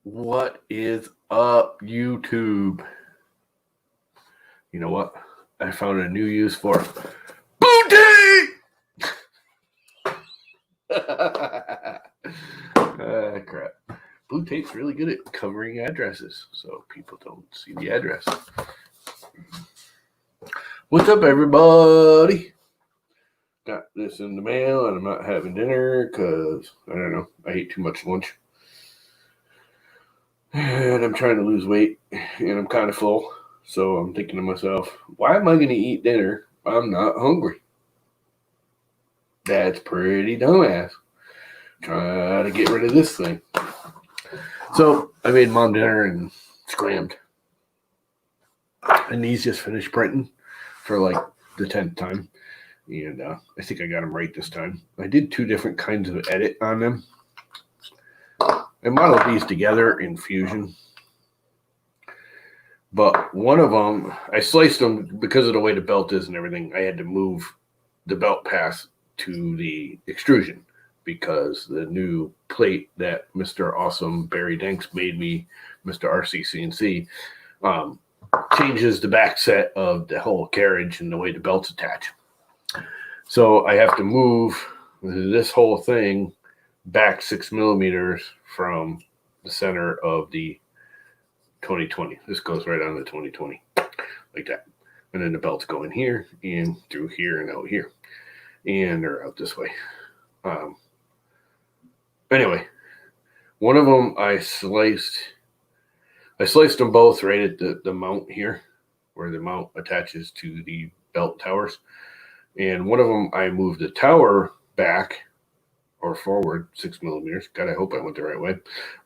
What is up, YouTube? You know what? I found a new use for booty! Crap. Blue tape's really good at covering addresses, so people don't see the address. What's up, everybody? Got this in the mail, and I'm not having dinner because, I don't know, I ate too much lunch. And I'm trying to lose weight, and I'm kind of full. So I'm thinking to myself, why am I going to eat dinner? I'm not hungry. That's pretty dumbass. Try to get rid of this thing. So I made mom dinner and scrammed. And these just finished printing for like the 10th time. And I think I got them right this time. I did 2 different kinds of edit on them. I modeled these together in Fusion. But one of them, I sliced them because of the way the belt is and everything. I had to move the belt pass to the extrusion because the new plate that Mr. Awesome Barry Danks made me, Mr. RCCNC, changes the back set of the whole carriage and the way the belts attach. So I have to move this whole thing back 6 millimeters from the center of the 2020. This goes right on the 2020 like that. And then the belts go in here and through here and out here. And they're out this way. Anyway, one of them I sliced them both right at the mount here, where the mount attaches to the belt towers. And one of them I moved the tower back or forward 6 millimeters. God, I hope I went the right way.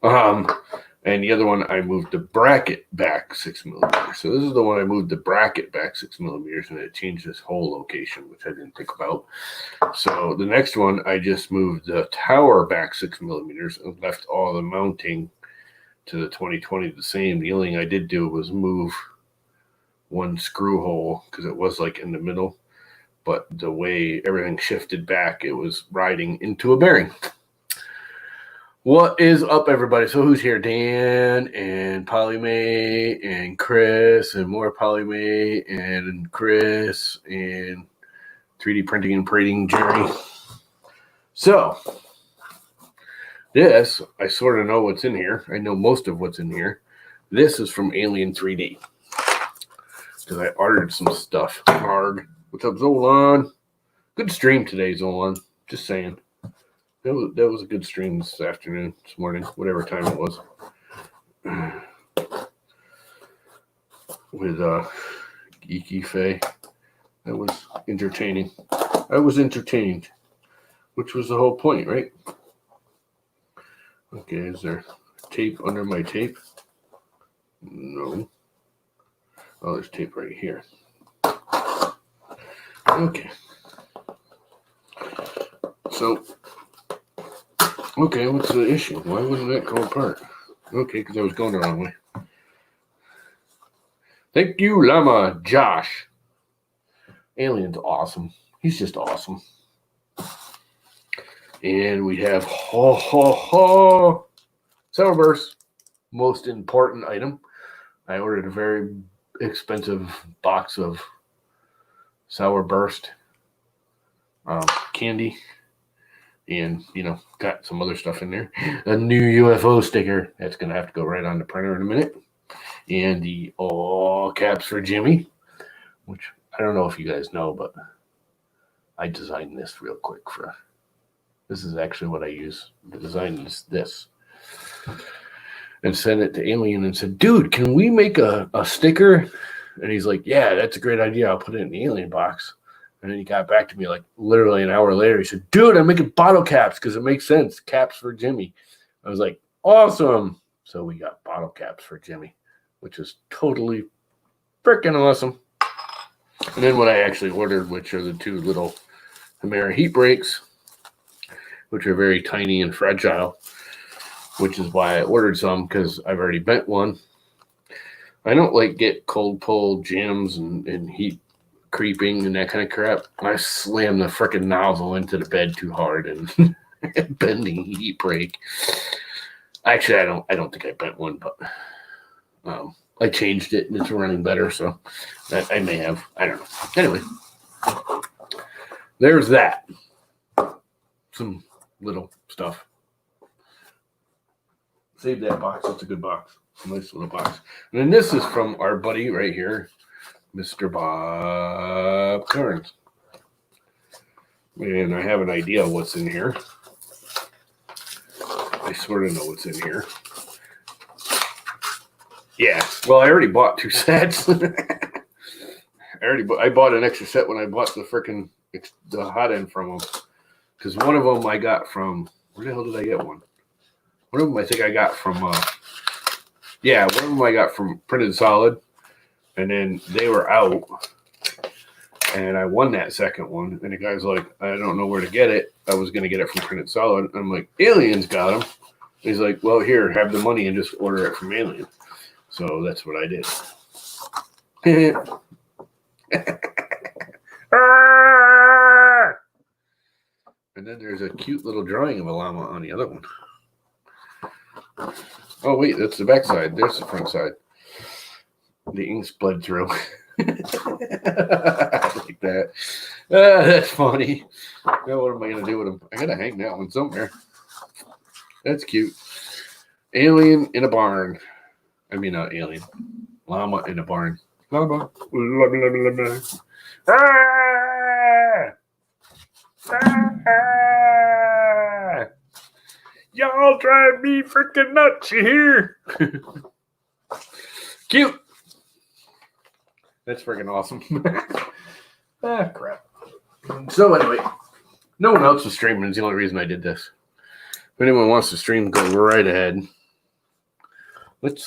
And the other one I moved the bracket back 6 millimeters. So this is the one I moved the bracket back 6 millimeters, and it changed this whole location, which I didn't think about. So the next one, I just moved the tower back 6 millimeters and left all the mounting to the 2020 the same. The only thing I did do was move one screw hole because it was like in the middle. But the way everything shifted back, it was riding into a bearing. What is up, everybody? So who's here? Dan and Polly Mae and Chris and more Polly Mae and Chris and 3D printing and prating Jerry. So this, I sort of know what's in here. I know most of what's in here. This is from Alien 3D because I ordered some stuff. What's up, Zolan? Good stream today, Zolan. Just saying. That was a good stream this afternoon, this morning, whatever time it was. With Geeky Faye. That was entertaining. I was entertained, which was the whole point, right? Okay, is there tape under my tape? No. Oh, there's tape right here. Okay. So, okay, what's the issue? Why wouldn't that go apart? Okay, because I was going the wrong way. Thank you, Llama, Josh. Alien's awesome. He's just awesome. And we have Sour Burst, most important item. I ordered a very expensive box of Sour Burst candy. And, got some other stuff in there. A new UFO sticker. That's going to have to go right on the printer in a minute. And the all caps for Jimmy, which I don't know if you guys know, but I designed this real quick. This is actually what I use. The design is this. And sent it to Alien and said, dude, can we make a sticker? And he's like, yeah, that's a great idea. I'll put it in the Alien box. And then he got back to me like literally an hour later. He said, dude, I'm making bottle caps because it makes sense. Caps for Jimmy. I was like, awesome. So we got bottle caps for Jimmy, which is totally freaking awesome. And then what I actually ordered, which are the 2 little Hemera heat breaks, which are very tiny and fragile, which is why I ordered some because I've already bent one. I don't like get cold pull jams and heat creeping and that kind of crap. I slammed the freaking nozzle into the bed too hard and bending heat break. Actually, I don't think I bent one, but I changed it and it's running better, so I may have. I don't know. Anyway, there's that. Some little stuff. Save that box. It's a good box. A nice little box. And then this is from our buddy right here, Mr. Bob Kearns. And I have an idea what's in here. I sort of know what's in here. Yeah. Well, I already bought 2 sets. I bought an extra set when I bought the hot end from them. Because one of them I got from, where the hell did I get one? One of them I think I got from, one of them I got from Printed Solid. And then they were out. And I won that second one. And the guy's like, I don't know where to get it. I was going to get it from Printed Solid. I'm like, Alien's got them. He's like, well, here, have the money and just order it from Alien. So that's what I did. And then there's a cute little drawing of a llama on the other one. Oh, wait, that's the back side. There's the front side. The ink's bled through. I like that. That's funny. Now what am I going to do with them? I got to hang that one somewhere. That's cute. Alien in a barn. I mean, not alien. Llama in a barn. Llama. Blah, blah, blah, blah. Ah! Ah! Y'all drive me freaking nuts, you hear? Cute. That's freaking awesome. Crap. So anyway, no one else was streaming. It's the only reason I did this. If anyone wants to stream, go right ahead. Let's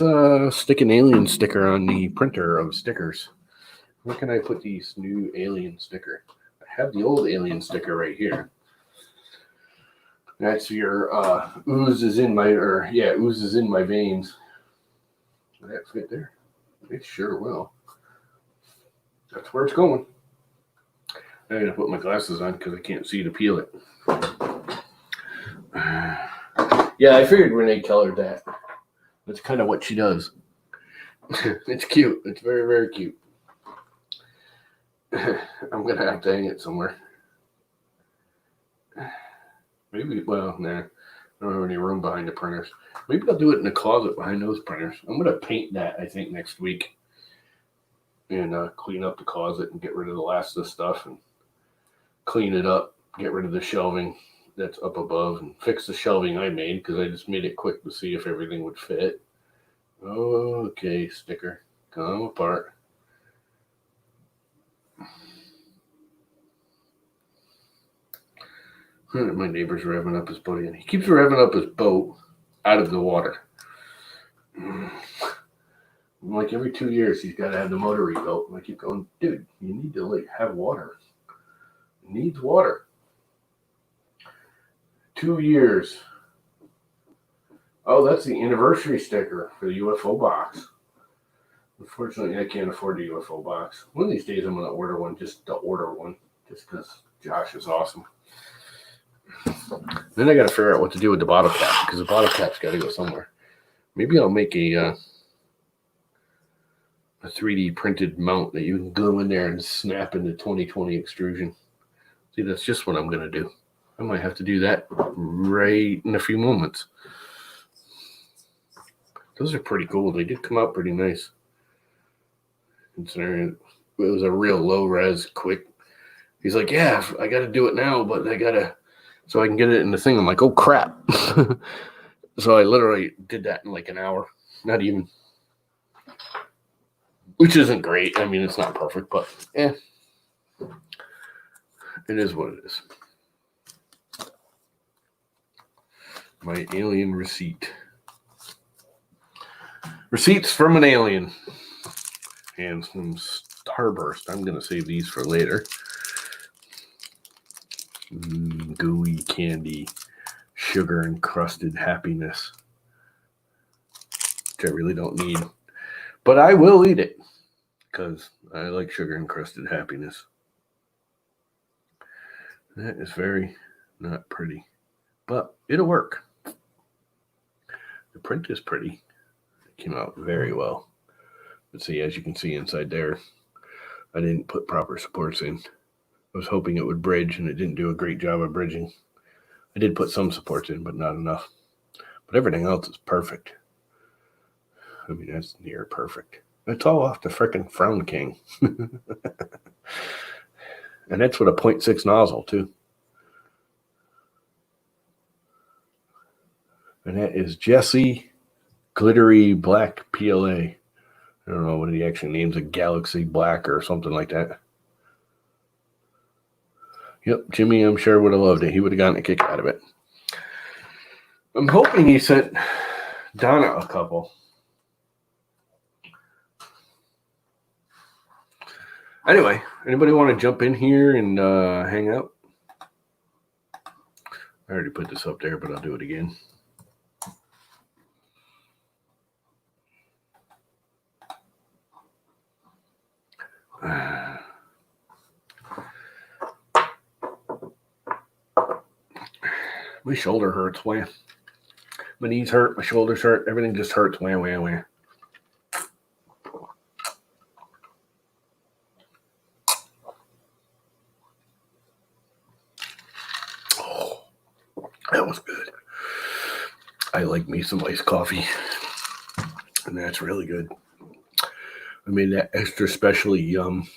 stick an alien sticker on the printer of stickers. Where can I put this new alien sticker? I have the old alien sticker right here. That's your oozes in my veins. Will that fit there? It sure will. That's where it's going. I'm going to put my glasses on because I can't see to peel it. Yeah, I figured Renee colored that. That's kind of what she does. It's cute. It's very, very cute. I'm going to have to hang it somewhere. Maybe, nah. I don't have any room behind the printers. Maybe I'll do it in the closet behind those printers. I'm going to paint that, I think, next week. And clean up the closet and get rid of the last of the stuff and clean it up, get rid of the shelving that's up above and fix the shelving I made because I just made it quick to see if everything would fit. Okay, sticker, come apart. My neighbor's revving up his boat and he keeps revving up his boat out of the water. Like every 2 years, he's got to have the motor rebuilt. And I keep going, dude, you need to have water. It needs water. 2 years. Oh, that's the anniversary sticker for the UFO box. Unfortunately, I can't afford the UFO box. One of these days, I'm going to order one just to order one, just because Josh is awesome. Then I got to figure out what to do with the bottle cap because the bottle cap's got to go somewhere. Maybe I'll make a 3D printed mount that you can glue in there and snap into 2020 extrusion. See, that's just what I'm going to do. I might have to do that right in a few moments. Those are pretty cool. They did come out pretty nice. Considering it was a real low res, quick. He's like, yeah, I got to do it now, but I got to, so I can get it in the thing. I'm like, oh, crap. So I literally did that in like an hour. Not even. Which isn't great. I mean, it's not perfect, but it is what it is. My alien receipt. Receipts from an alien. And some Starburst. I'm going to save these for later. Gooey candy. Sugar encrusted happiness. Which I really don't need. But I will eat it. Because I like sugar encrusted happiness. That is very not pretty. But it'll work. The print is pretty. It came out very well. But see, as you can see inside there, I didn't put proper supports in. I was hoping it would bridge, and it didn't do a great job of bridging. I did put some supports in, but not enough. But everything else is perfect. I mean, that's near perfect. It's all off the frickin' Frown King. And that's with a 0.6 nozzle, too. And that is Jesse Glittery Black PLA. I don't know what he actually names it, Galaxy Black or something like that. Yep, Jimmy, I'm sure, would have loved it. He would have gotten a kick out of it. I'm hoping he sent Donna a couple. Anyway, anybody want to jump in here and hang out? I already put this up there, but I'll do it again. My shoulder hurts, wah. My knees hurt, my shoulders hurt, everything just hurts, wah, wah, wah. Oh, that was good. I like me some iced coffee, and that's really good. I made that extra specially yum.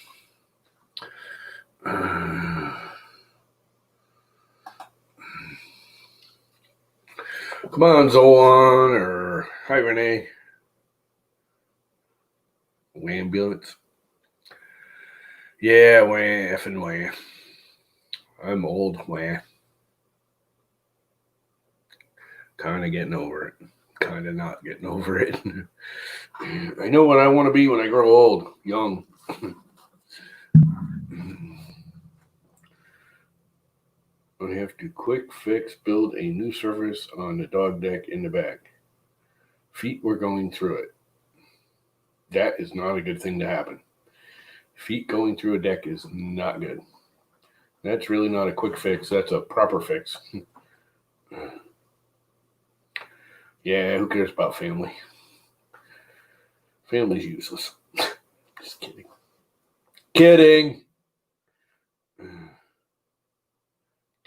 Come on, Zolan, or hi, Renee. Ambulance. Yeah, wah, effing wah. I'm old, wah. Kind of getting over it. Kind of not getting over it. I know what I want to be when I grow old. Young. I have to quick fix, build a new surface on the dog deck in the back. Feet were going through it. That is not a good thing to happen. Feet going through a deck is not good. That's really not a quick fix. That's a proper fix. Yeah, who cares about family? Family's useless. Just kidding. Kidding.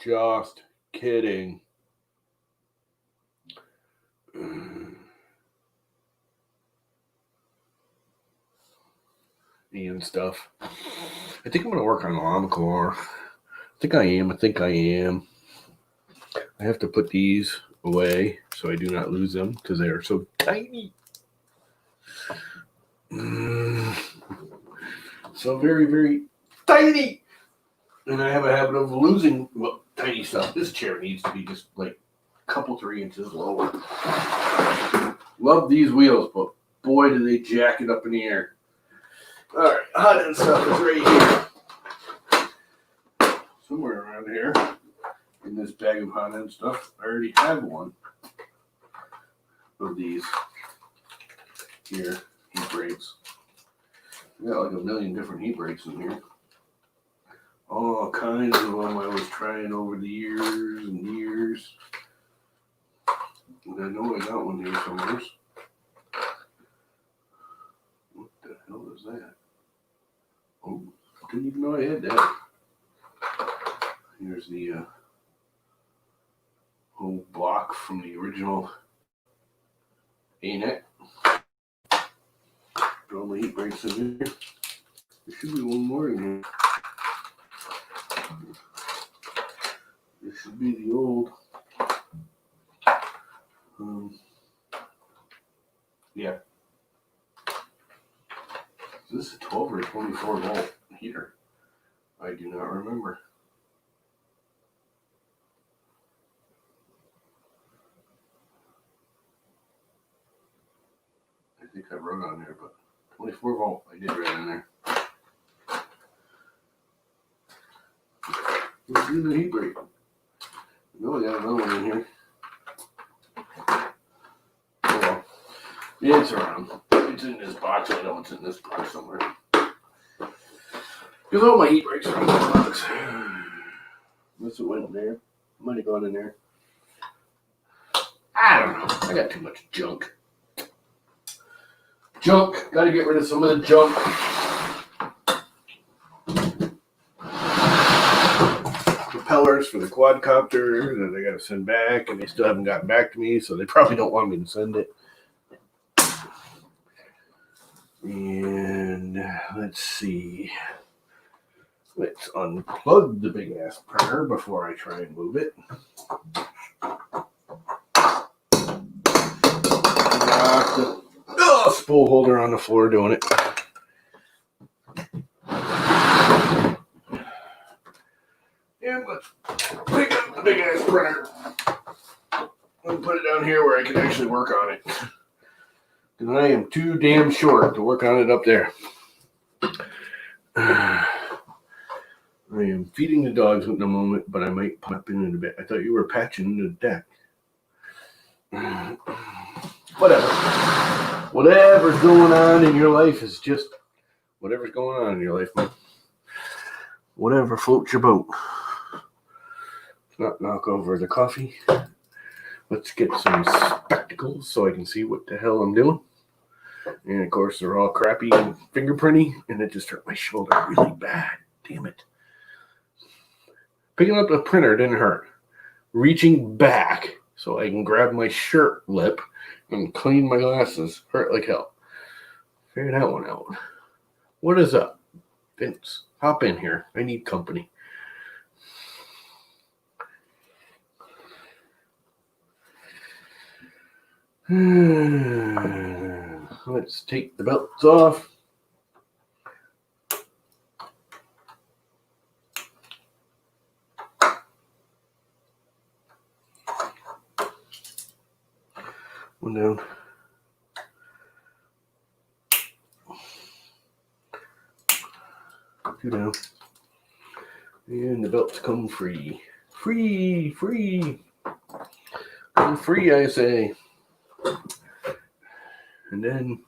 Just kidding. And stuff. I think I'm going to work on LlamaCore. I think I am. I have to put these away so I do not lose them because they are so tiny. So very, very tiny. And I have a habit of losing tiny stuff. This chair needs to be just like a couple, 3 inches lower. Love these wheels, but boy, do they jack it up in the air. All right, hot end stuff is right here. Somewhere around here in this bag of hot end stuff. I already have one of these here heat brakes. I got like a million different heat brakes in here. All kinds of them I was trying over the years and years. And I know I got one here somewhere. What the hell is that? Oh, I didn't even know I had that. Here's the whole block from the original A-neck. Throw my heat brakes in here. There should be one more in here. This should be the old. Yeah. Is this a 12 or a 24 volt heater? I do not remember. I think I wrote on there, but 24 volt, I did write in there. Let's do the heat brake. No, I got another one in here. Oh well. Yeah, it's around. It's in this box. I know it's in this box somewhere. Because all my heat brakes are in this box. Unless it went in there. Might have gone in there. I don't know. I got too much junk. Got to get rid of some of the junk. Propellers for the quadcopter that I got to send back, and they still haven't gotten back to me, so they probably don't want me to send it. And let's see. Let's unplug the big ass printer before I try and move it. Knock the spool holder on the floor doing it. And let's pick up the big ass printer and put it down here where I can actually work on it. Because I am too damn short to work on it up there. I am feeding the dogs in a moment, but I might pop in a bit. I thought you were patching the deck. Whatever. Whatever's going on in your life is just whatever's going on in your life, man. Whatever floats your boat. Let's not knock over the coffee. Let's get some spectacles so I can see what the hell I'm doing. And of course, they're all crappy and fingerprinty, and it just hurt my shoulder really bad. Damn it. Picking up the printer didn't hurt. Reaching back so I can grab my shirt lip and clean my glasses hurt like hell. Figure that one out. What is up? Vince, hop in here. I need company. Let's take the belts off. One down. Two down. And the belts come free. Free. Come free, I say. And then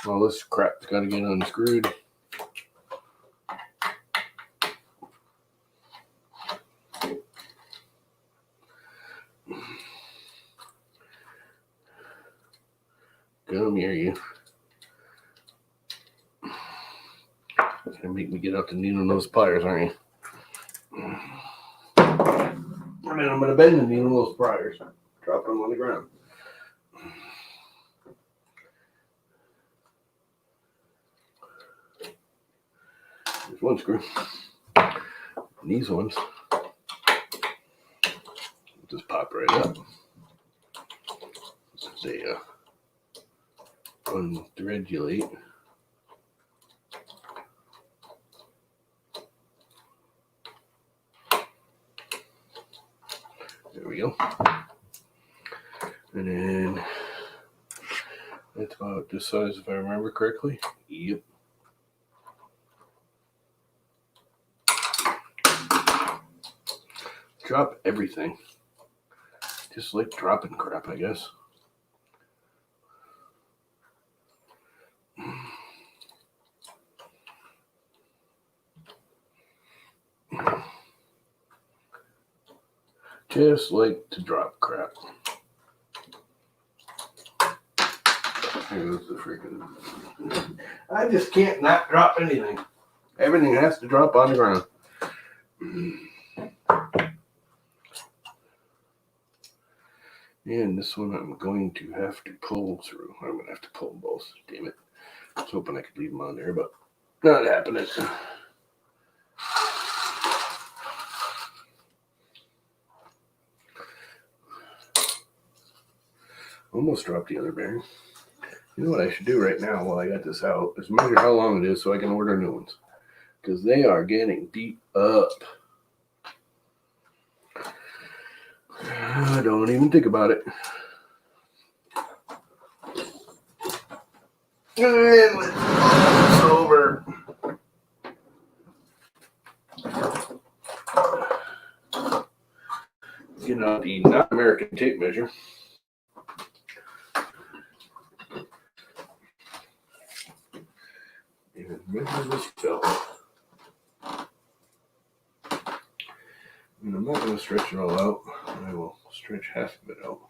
all this crap's got to get unscrewed. Come here, you. You're gonna make me get out the needle nose pliers, aren't you? I mean, I'm gonna bend the needle nose pliers, drop them on the ground. There's one screw. And these ones just pop right up. They unthreadulate. There we go. And then that's about this size if I remember correctly. Yep. Drop everything. Just like dropping crap, I guess. Just like to drop crap. Here goes the freaking... I just can't not drop anything. Everything has to drop on the ground. And this one I'm going to have to pull through. I'm going to have to pull them both. Damn it. I was hoping I could leave them on there, but not happening. Almost dropped the other bearing. You know what I should do right now while I got this out is measure how long it is so I can order new ones. Because they are getting beat up. I don't even think about it. And let's move this over. Get out the not American tape measure. And measure this belt. And I'm not going to stretch it all out. I will stretch half of it out.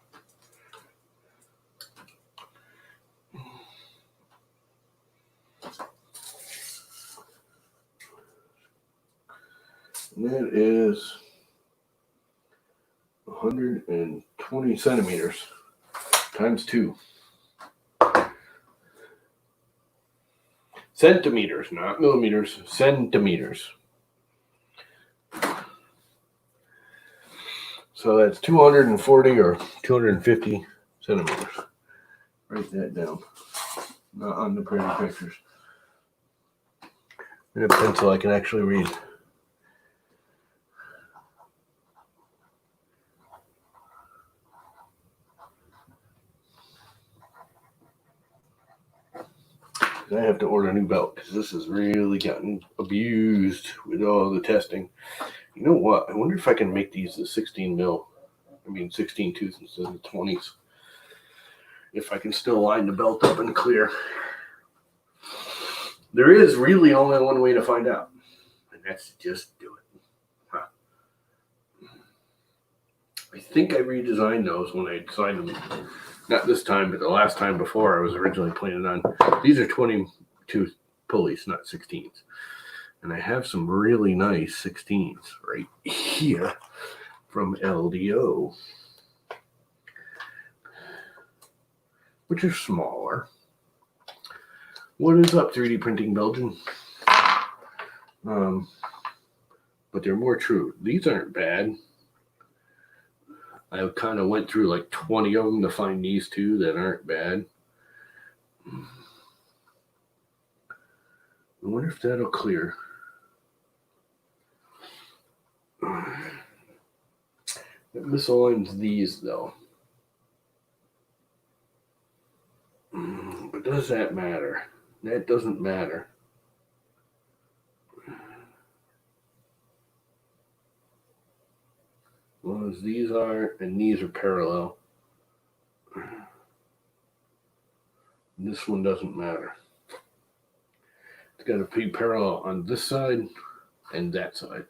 And that is 120 centimeters times 2. Centimeters, not millimeters, centimeters. So that's 240 or 250 centimeters. Write that down. Not on the pretty pictures. And a pencil I can actually read. I have to order a new belt because this has really gotten abused with all the testing. You know what? I wonder if I can make these the 16 tooth instead of the 20s. If I can still line the belt up and clear. There is really only one way to find out, and that's just do it. Huh. I think I redesigned those when I designed them. Not this time, but the last time before I was originally planning on. These are 22 pulleys, not 16s. And I have some really nice 16s right here from LDO, which are smaller. What is up, 3D Printing Belgium? But they're more true. These aren't bad. I kind of went through like 20 of them to find these two that aren't bad. I wonder if that'll clear. It misaligns these though. But does that matter? That doesn't matter. Well, as these are, and these are parallel. This one doesn't matter. It's got to be parallel on this side and that side.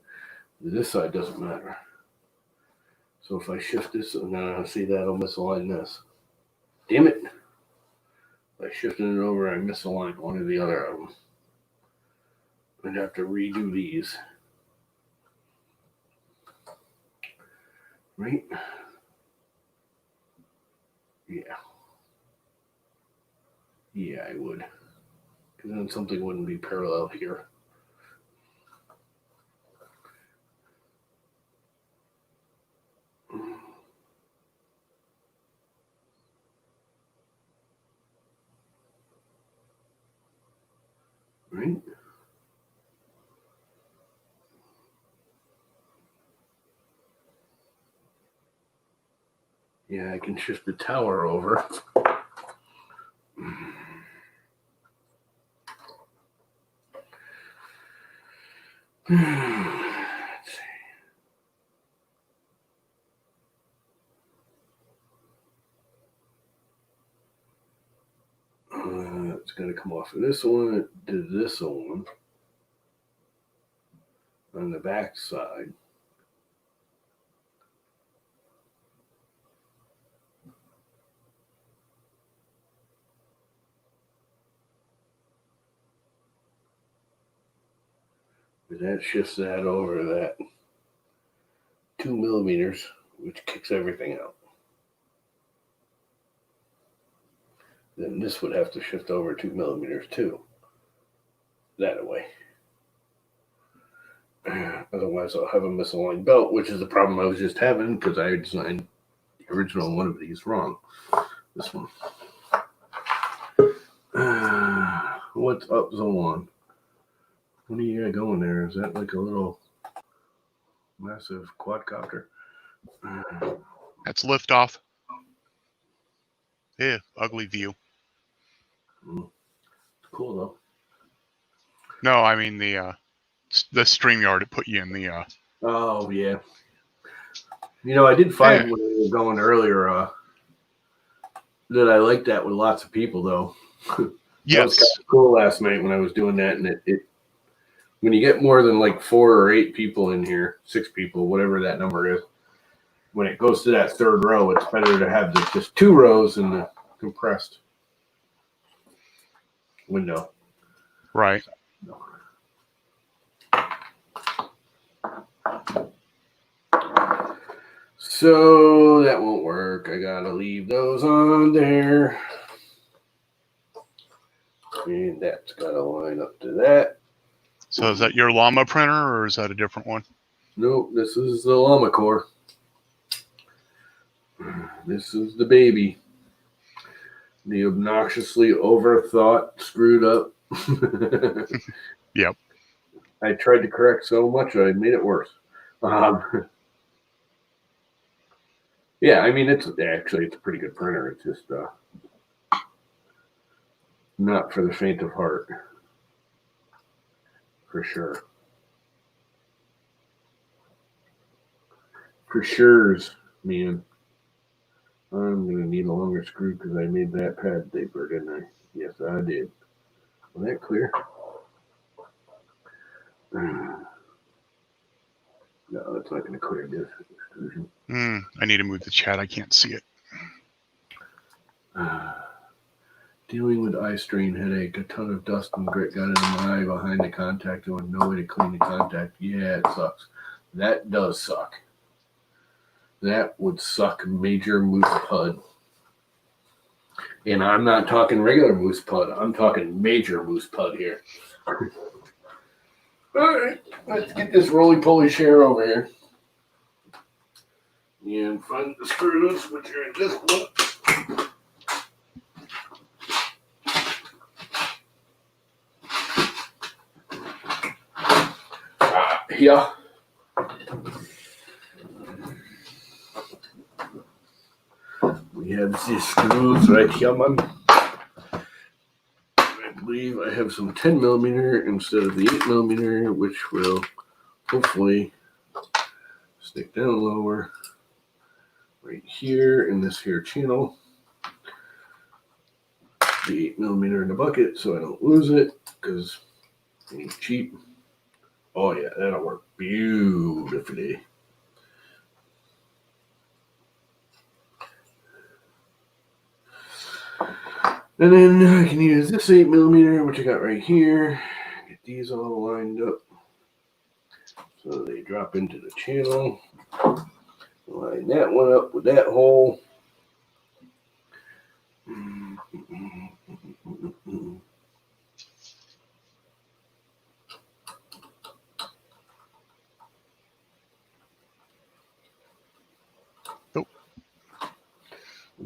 This side doesn't matter. So if I shift this, now see that'll misalign this. Damn it. By shifting it over, I misaligned one or the other of them. I'd have to redo these. Right? Yeah. Yeah, I would. Because then something wouldn't be parallel here. Right? Yeah, I can shift the tower over. Let's see. It's going to come off of this one to this one on the back side. That shifts that over that 2 millimeters, which kicks everything out. Then this would have to shift over 2 millimeters too. That way. Otherwise, I'll have a misaligned belt, which is the problem I was just having because I designed the original one of these wrong. This one. What's up, Zolan? What do you got going there? Is that like a little massive quadcopter? That's liftoff. Yeah, ugly view. Cool though. No, I mean the StreamYard it put you in the. Oh yeah. You know, I did find when we were going earlier that I liked that with lots of people though. Yes. That was kind of cool last night when I was doing that, and it when you get more than like 4 or 8 people in here, 6 people, whatever that number is, when it goes to that third row, it's better to have just 2 rows in the compressed window. Right. So that won't work. I gotta leave those on there. And that's gotta line up to that. So is that your Llama printer, or is that a different one? Nope, this is the LlamaCore. This is the baby. The obnoxiously overthought, screwed up. Yep. I tried to correct so much I made it worse. Yeah, I mean it's a pretty good printer. It's just not for the faint of heart, for sure. For sure's, man. I'm gonna need a longer screw because I made that pad taper, didn't I? Yes, I did. Was that clear? No, it's not going to clear this extrusion. I need to move the chat. I can't see it. Dealing with eye strain headache. A ton of dust and grit got into my eye behind the contact and with no way to clean the contact. Yeah, it sucks. That does suck. That would suck major moose pud. And I'm not talking regular moose pud. I'm talking major moose pud here. All right, let's get this roly-poly chair over here. And find the screws, which are in this one. Here. We have these screws right here, man. I believe I have some 10 millimeter instead of the 8 millimeter, which will hopefully stick down lower right here in this here channel. The 8 millimeter in the bucket so I don't lose it because it's cheap. Oh yeah, that'll work beautifully. And then I can use this 8 millimeter, which I got right here. Get these all lined up so they drop into the channel. Line that one up with that hole. Nope. I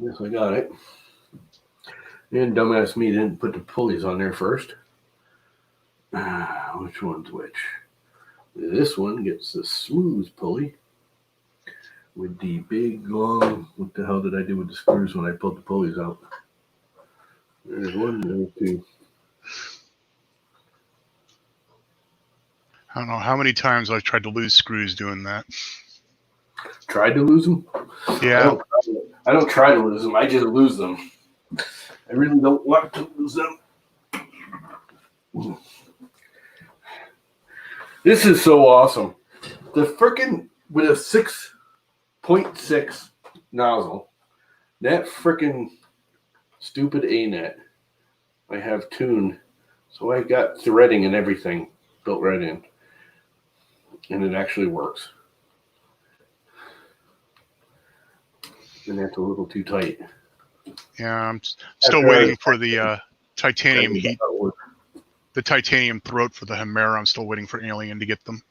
guess I got it. And dumbass me didn't put the pulleys on there first. Which one's which? This one gets the smooth pulley with the big long. What the hell did I do with the screws when I pulled the pulleys out? There's one, there's two. I don't know how many times I've tried to lose screws doing that. Tried to lose them? Yeah. I don't try to lose them. I just lose them. I really don't want to lose them. This is so awesome. The frickin' with a 6.6 nozzle, that frickin' stupid A-net I have tuned. So I got threading and everything built right in. And it actually works. And that's a little too tight. Yeah, I'm still waiting for the titanium heat. The titanium throat for the Chimera. I'm still waiting for Alien to get them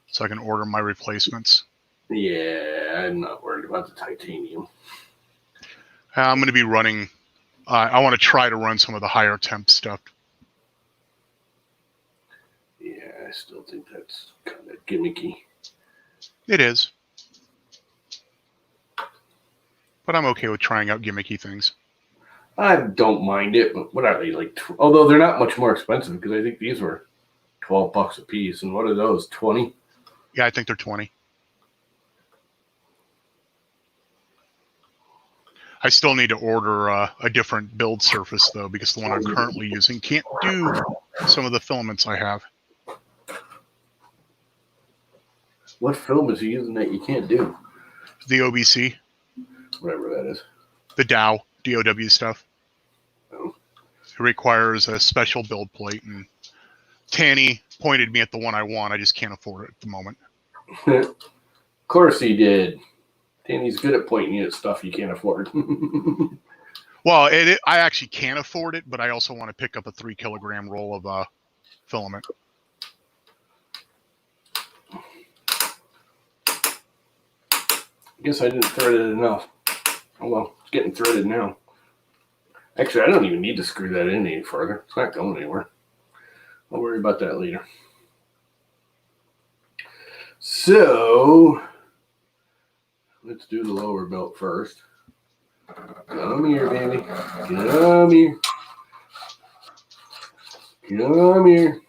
so I can order my replacements. Yeah, I'm not worried about the titanium. I'm going to be running. I want to try to run some of the higher temp stuff. Yeah, I still think that's kind of gimmicky. It is. But I'm okay with trying out gimmicky things. I don't mind it, but what are they like? Although they're not much more expensive because I think these were $12 a piece. And what are those? 20? Yeah, I think they're 20. I still need to order a different build surface though, because the one I'm currently using can't do some of the filaments I have. What film is he using that you can't do? The OBC. Whatever that is. The DOW stuff. Oh. It requires a special build plate, and Tanny pointed me at the one I want. I just can't afford it at the moment. Of course he did. Danny's good at pointing you at stuff you can't afford. Well, I actually can afford it, but I also want to pick up a 3 kilogram roll of filament. I guess I didn't thread it enough. Oh well, it's getting threaded now. Actually, I don't even need to screw that in any further. It's not going anywhere. I'll worry about that later. So, let's do the lower belt first. Come here, baby. Come here. Come here.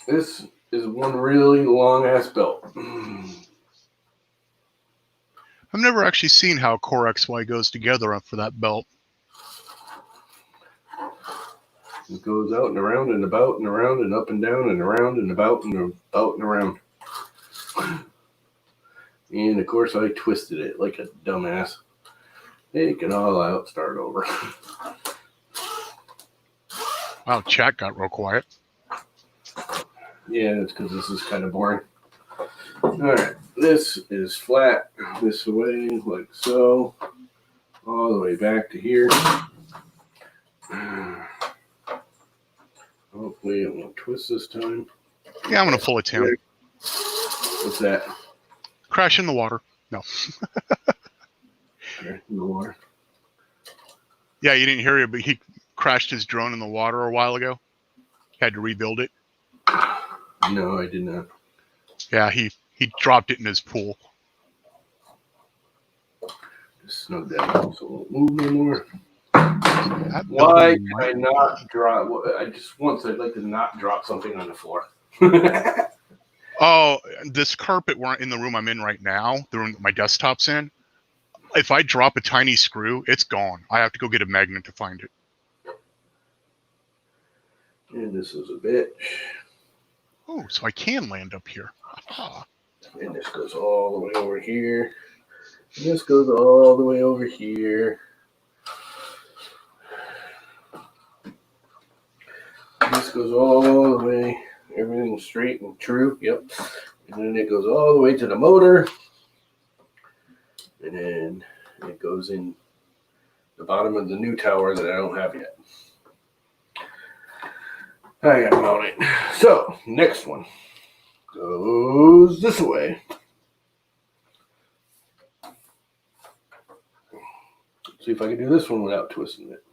This is one really long-ass belt. I've never actually seen how Core XY goes together for that belt. It goes out and around and about and around and up and down and around and about and about and around. And of course I twisted it like a dumbass. Take it all out, start over. Wow, chat got real quiet. Yeah, it's because this is kind of boring. Alright, this is flat this way, like so. All the way back to here. Hopefully it won't twist this time. Yeah, I'm going to pull it down. What's that? Crash in the water. No. In the water. Yeah, you didn't hear it, but he crashed his drone in the water a while ago. Had to rebuild it. No, I did not. Yeah, he dropped it in his pool. Just snug that out so it won't move no more. Why can I not drop? I'd like to not drop something on the floor. Oh, this carpet in the room I'm in right now, the room that my desktop's in, if I drop a tiny screw, it's gone. I have to go get a magnet to find it. And this is a bit. Oh, so I can land up here. Ah. And this goes all the way over here. And this goes all the way over here. This goes all the way, everything's straight and true, yep. And then it goes all the way to the motor. And then it goes in the bottom of the new tower that I don't have yet. I gotta mount it. So, next one goes this way. Let's see if I can do this one without twisting it.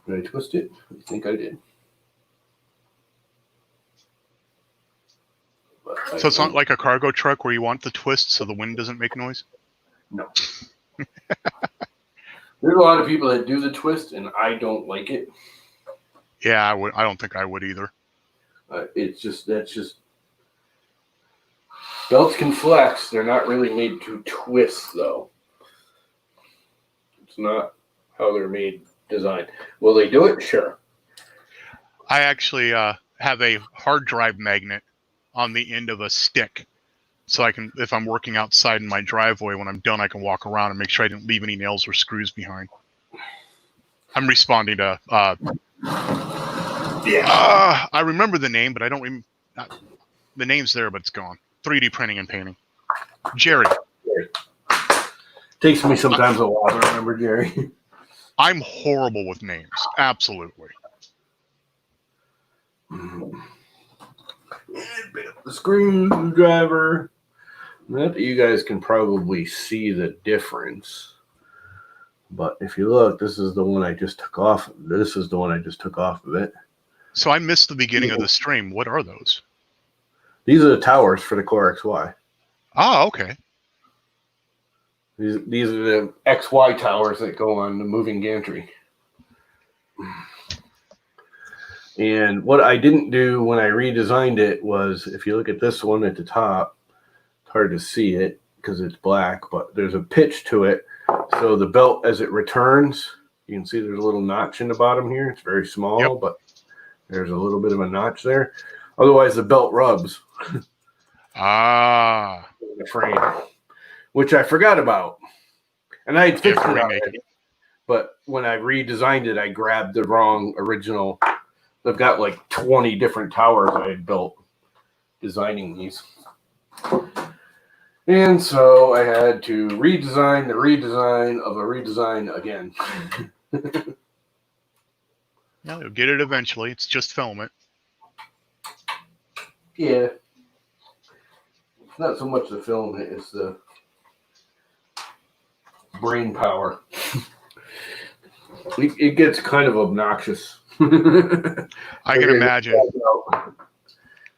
Did I twist it? I think I did. So it's not like a cargo truck where you want the twist so the wind doesn't make noise? No. There's a lot of people that do the twist, and I don't like it. Yeah, I don't think I would either. That's just belts can flex. They're not really made to twist, though. It's not how they're made, designed. Will they do it? Sure. I actually have a hard drive magnet on the end of a stick, so I can, if I'm working outside in my driveway, when I'm done, I can walk around and make sure I didn't leave any nails or screws behind. I'm responding to. I remember the name, but I don't. The name's there, but it's gone. 3D printing and painting. Jerry. Takes me sometimes a while to remember Jerry. I'm horrible with names. Absolutely. The screwdriver. Not that you guys can probably see the difference, but if you look, this is the one I just took off. This is the one I just took off of it. So I missed the beginning of the stream. What are those? These are the towers for the Core XY. Ah, okay. These are the XY towers that go on the moving gantry. And what I didn't do when I redesigned it was, if you look at this one at the top, it's hard to see it because it's black, but there's a pitch to it. So the belt, as it returns, you can see there's a little notch in the bottom here. It's very small, Yep. But there's a little bit of a notch there. Otherwise, the belt rubs. The frame, which I forgot about. And I had fixed it already. But when I redesigned it, I grabbed the wrong original. I've got like 20 different towers I had built designing these. And so I had to redesign the redesign of a redesign again. Yeah, you'll get it eventually. It's just filament. Yeah. It's not so much the filament, it's the brain power. It gets kind of obnoxious. I can imagine.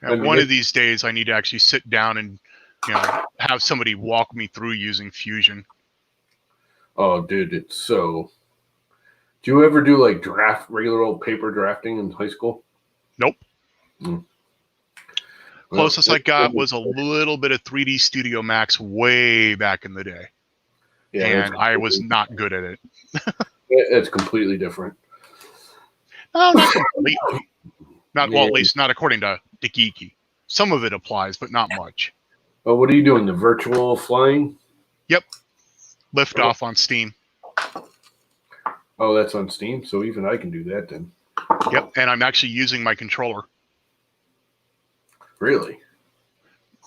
I mean, One of these days, I need to actually sit down and, have somebody walk me through using Fusion. Oh, dude, it's so. Do you ever do like regular old paper drafting in high school? Nope. Well, Closest I got was a little bit of 3D Studio Max way back in the day. Yeah, and I was not good at it. It's completely different. No, not completely. Well, Yeah. at least not according to Dikiki. Some of it applies, but not much. Oh, what are you doing? The virtual flying? Yep. Lift off on Steam. Oh, that's on Steam, so even I can do that then. Yep, and I'm actually using my controller. Really?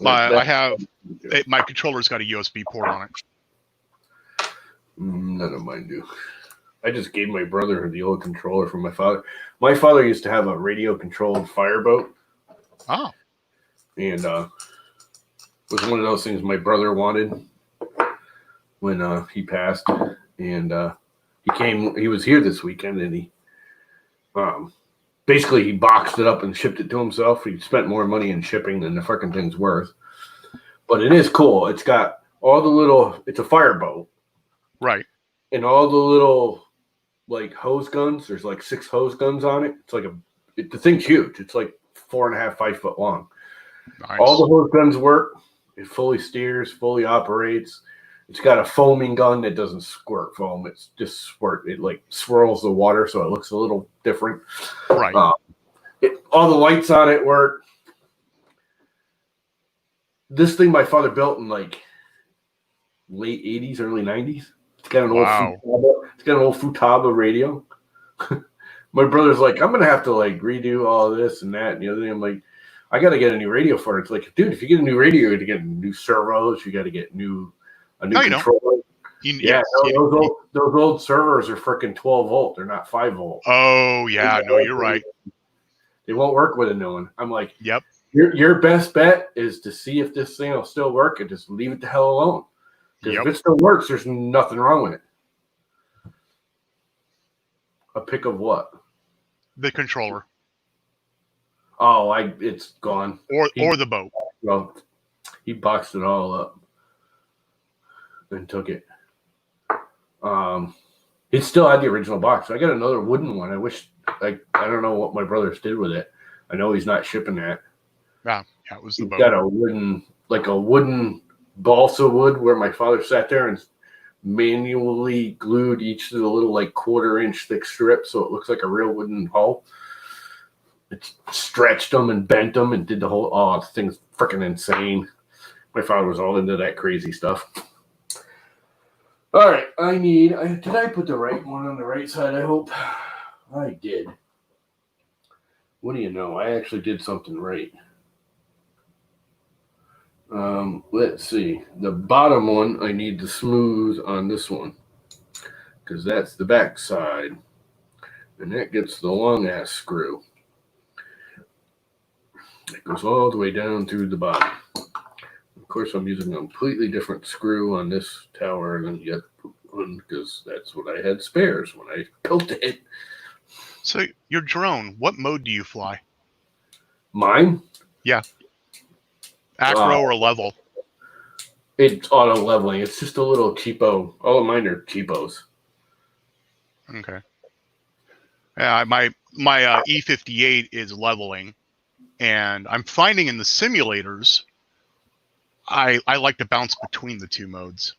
I have my controller's got a USB port on it. None of mine do. I just gave my brother the old controller from my father. My father used to have a radio-controlled fireboat. Oh. And it was one of those things my brother wanted when he passed. And he was here this weekend, and he basically he boxed it up and shipped it to himself. He spent more money in shipping than the fucking thing's worth. But it is cool. It's got it's a fireboat. Right. And all the little like hose guns, there's like 6 hose guns on it. It's like the thing's huge. It's like 4.5, 5 foot long. Nice. All the hose guns work. It fully steers, fully operates. It's got a foaming gun that doesn't squirt foam. It's just squirt. It like swirls the water so it looks a little different. Right. All the lights on it work. This thing my father built in like late 80s, early 90s. It's got an old Futaba radio. My brother's like, I'm gonna have to like redo all this and that and the other thing. I'm like, I gotta get a new radio for it. It's like, dude, if you get a new radio, you got to get new servos. You got to get a new controller. Those old servers are freaking 12 volt. They're not 5 volt. Oh yeah, no, you're right. They won't work with a new one. I'm like, yep. Your best bet is to see if this thing will still work and just leave it the hell alone. Because if it still works, there's nothing wrong with it. A pick of what? The controller. Oh, it's gone. Or the boat. Well, he boxed it all up and took it. It still had the original box. I got another wooden one. I wish I don't know what my brothers did with it. I know he's not shipping that. Yeah, it was the boat. Got a wooden balsa wood where my father sat there and manually glued each of the little like 1/4 inch thick strips so it looks like a real wooden hull. It stretched them and bent them and did the whole. Oh, this thing's freaking insane. My father was all into that crazy stuff. All right, did I put the right one on the right side? I hope I did. What do you know? I actually did something right. Let's see. The bottom one I need to smooth on this one because that's the back side, and that gets the long ass screw. It goes all the way down through the bottom. Of course, I'm using a completely different screw on this tower than the other one because that's what I had spares when I built it. So your drone, what mode do you fly? Mine? Yeah. Acro or level? It's auto leveling. It's just a little cheapo. All of mine are cheapos. Okay. Yeah, my E58 is leveling, and I'm finding in the simulators, I like to bounce between the two modes.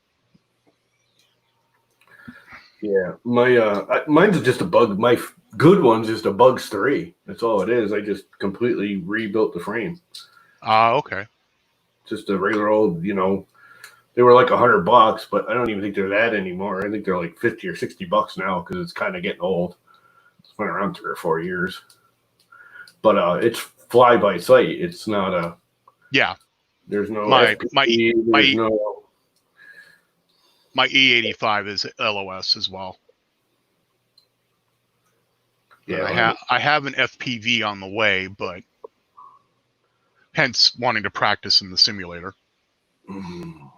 Yeah, mine's just a bug. My good one's just a Bugs 3. That's all it is. I just completely rebuilt the frame. Okay. Just a regular old, They were like $100, but I don't even think they're that anymore. I think they're like $50 or $60 now because it's kind of getting old. It's been around 3 or 4 years, but it's fly by sight. It's not a There's no my FPV, there's no. My E85 is LOS as well. Yeah, I have an FPV on the way, but hence wanting to practice in the simulator. And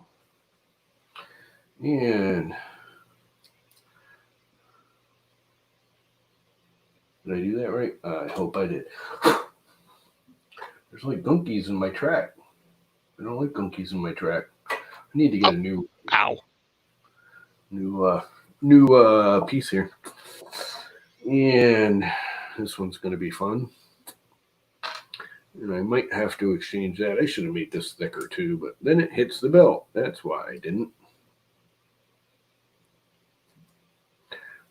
did I do that right? I hope I did. There's like gunkies in my track. I don't like gunkies in my track. I need to get a new piece here. And this one's going to be fun. And I might have to exchange that. I should have made this thicker too, but then it hits the belt. That's why I didn't.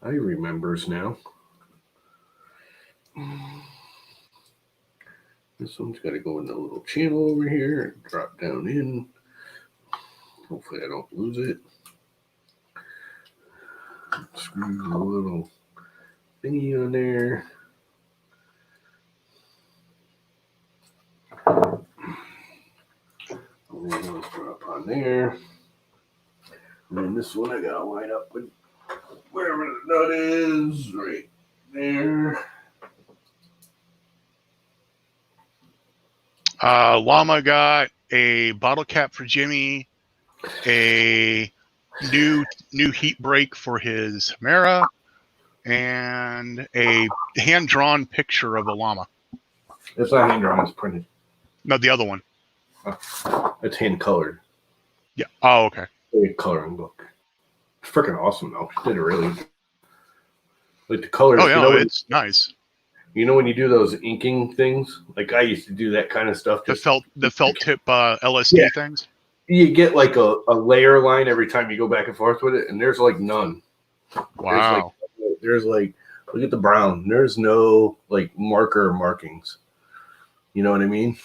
I remembers now. This one's got to go in the little channel over here and drop down in. Hopefully I don't lose it. Screw the little thingy on there. And then those drop on there. And then this one I got to line up with wherever the nut is, right there. Llama got a bottle cap for Jimmy, a new heat brake for his Mara, and a hand-drawn picture of a llama. It's not hand-drawn, it's printed. No, the other one. It's hand-colored. Yeah. Oh, okay. A coloring book. It's freaking awesome, though. She did it really. Like the colors. Oh, yeah, it's nice. You know when you do those inking things? Like I used to do that kind of stuff. The felt tip LSD things? You get like a layer line every time you go back and forth with it, and there's like none. Wow. There's like look at the brown. There's no like marker markings. You know what I mean?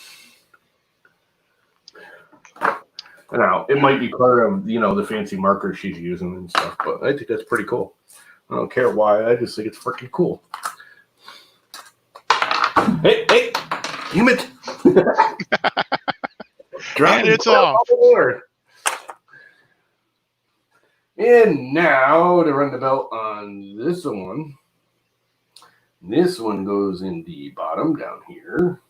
Now, it might be part of, the fancy markers she's using and stuff, but I think that's pretty cool. I don't care why. I just think it's freaking cool. Hey, damn it. And it's off. And now to run the belt on this one. This one goes in the bottom down here.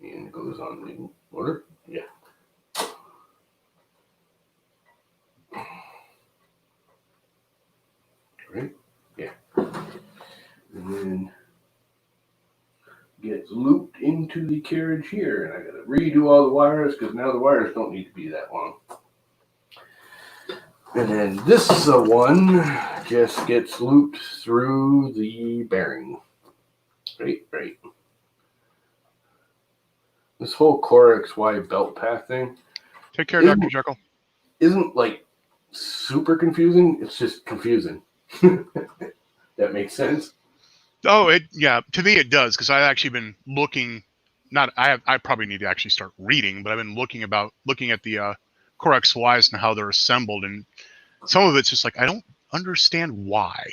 And it goes on the motor. Yeah. Right? Yeah. And then gets looped into the carriage here. And I got to redo all the wires because now the wires don't need to be that long. And then this one just gets looped through the bearing. Right. This whole Core XY belt path thing. Take care, Dr. Jekyll. Isn't like super confusing. It's just confusing. That makes sense. Oh, to me it does, because I've actually been looking. I probably need to actually start reading, but I've been looking at the Core XYs and how they're assembled, and some of it's just like I don't understand why.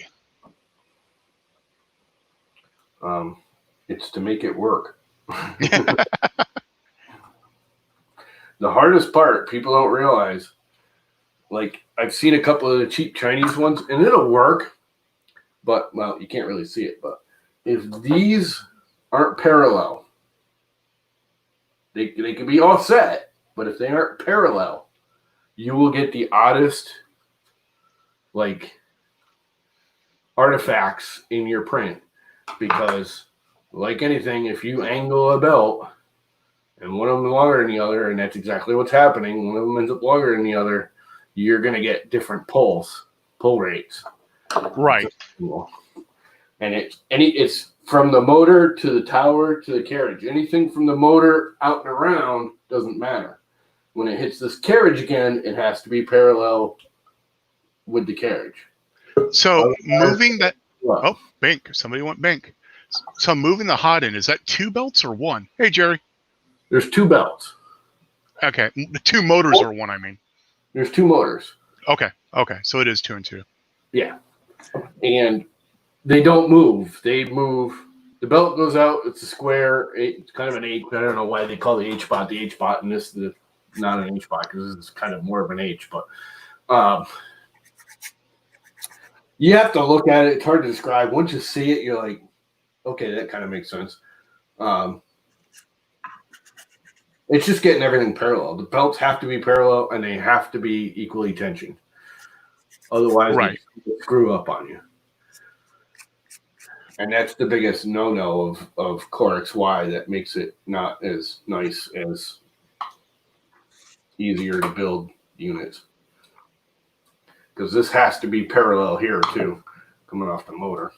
It's to make it work. The hardest part, people don't realize, like I've seen a couple of the cheap Chinese ones, and it'll work, but, well, you can't really see it, but if these aren't parallel, they can be offset, but if they aren't parallel, you will get the oddest, like, artifacts in your print, because, like anything, if you angle a belt, and one of them is longer than the other, and that's exactly what's happening. One of them ends up longer than the other. You're going to get different pull rates. Right. And it's from the motor to the tower to the carriage. Anything from the motor out and around doesn't matter. When it hits this carriage again, it has to be parallel with the carriage. So moving that. Oh, Bink. Somebody went Bink. So moving the hot end, is that 2 belts or 1? Hey, Jerry. There's 2 belts. Okay, the 2 motors or 1, I mean. There's 2 motors. Okay, so it is 2 and 2. Yeah. And they don't move. They move. The belt goes out. It's a square. It's kind of an H. I don't know why they call the H-bot the H-bot, and this is not an H-bot because this is kind of more of an H. But you have to look at it. It's hard to describe. Once you see it, you're like, okay, that kind of makes sense. It's just getting everything parallel. The belts have to be parallel, and they have to be equally tensioned. Otherwise, they screw up on you. And that's the biggest no-no of Core XY that makes it not as nice as easier to build units. Because this has to be parallel here, too, coming off the motor,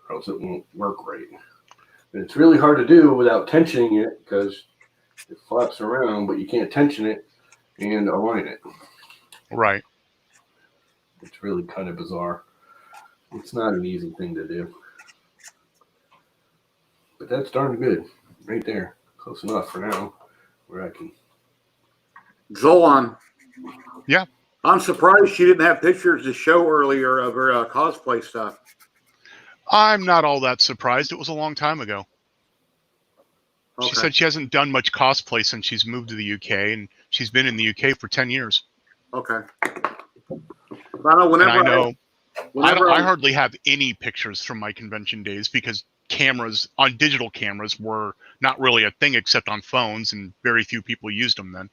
or else it won't work right. And it's really hard to do without tensioning it because it flaps around, but you can't tension it and align it. Right. It's really kind of bizarre. It's not an easy thing to do. But that's darn good. Right there. Close enough for now where I can. Zolan. Yeah. I'm surprised she didn't have pictures to show earlier of her cosplay stuff. I'm not all that surprised. It was a long time ago. Okay. She said she hasn't done much cosplay since she's moved to the UK, and she's been in the UK for 10 years. Okay. I hardly have any pictures from my convention days because digital cameras were not really a thing except on phones, and very few people used them then.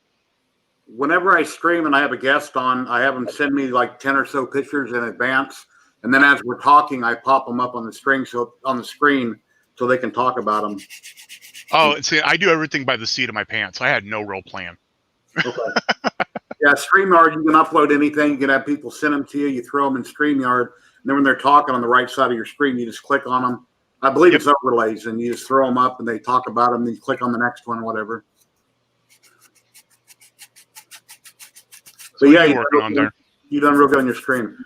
Whenever I stream and I have a guest on, I have them send me like 10 or so pictures in advance, and then as we're talking, I pop them up on the screen so they can talk about them. Oh, see, I do everything by the seat of my pants. I had no real plan. Okay. Yeah, StreamYard, you can upload anything. You can have people send them to you. You throw them in StreamYard, and then when they're talking on the right side of your screen, you just click on them. I believe it's overlays, and you just throw them up, and they talk about them, and you click on the next one, whatever. So yeah, you're working on there. You done real good on your stream.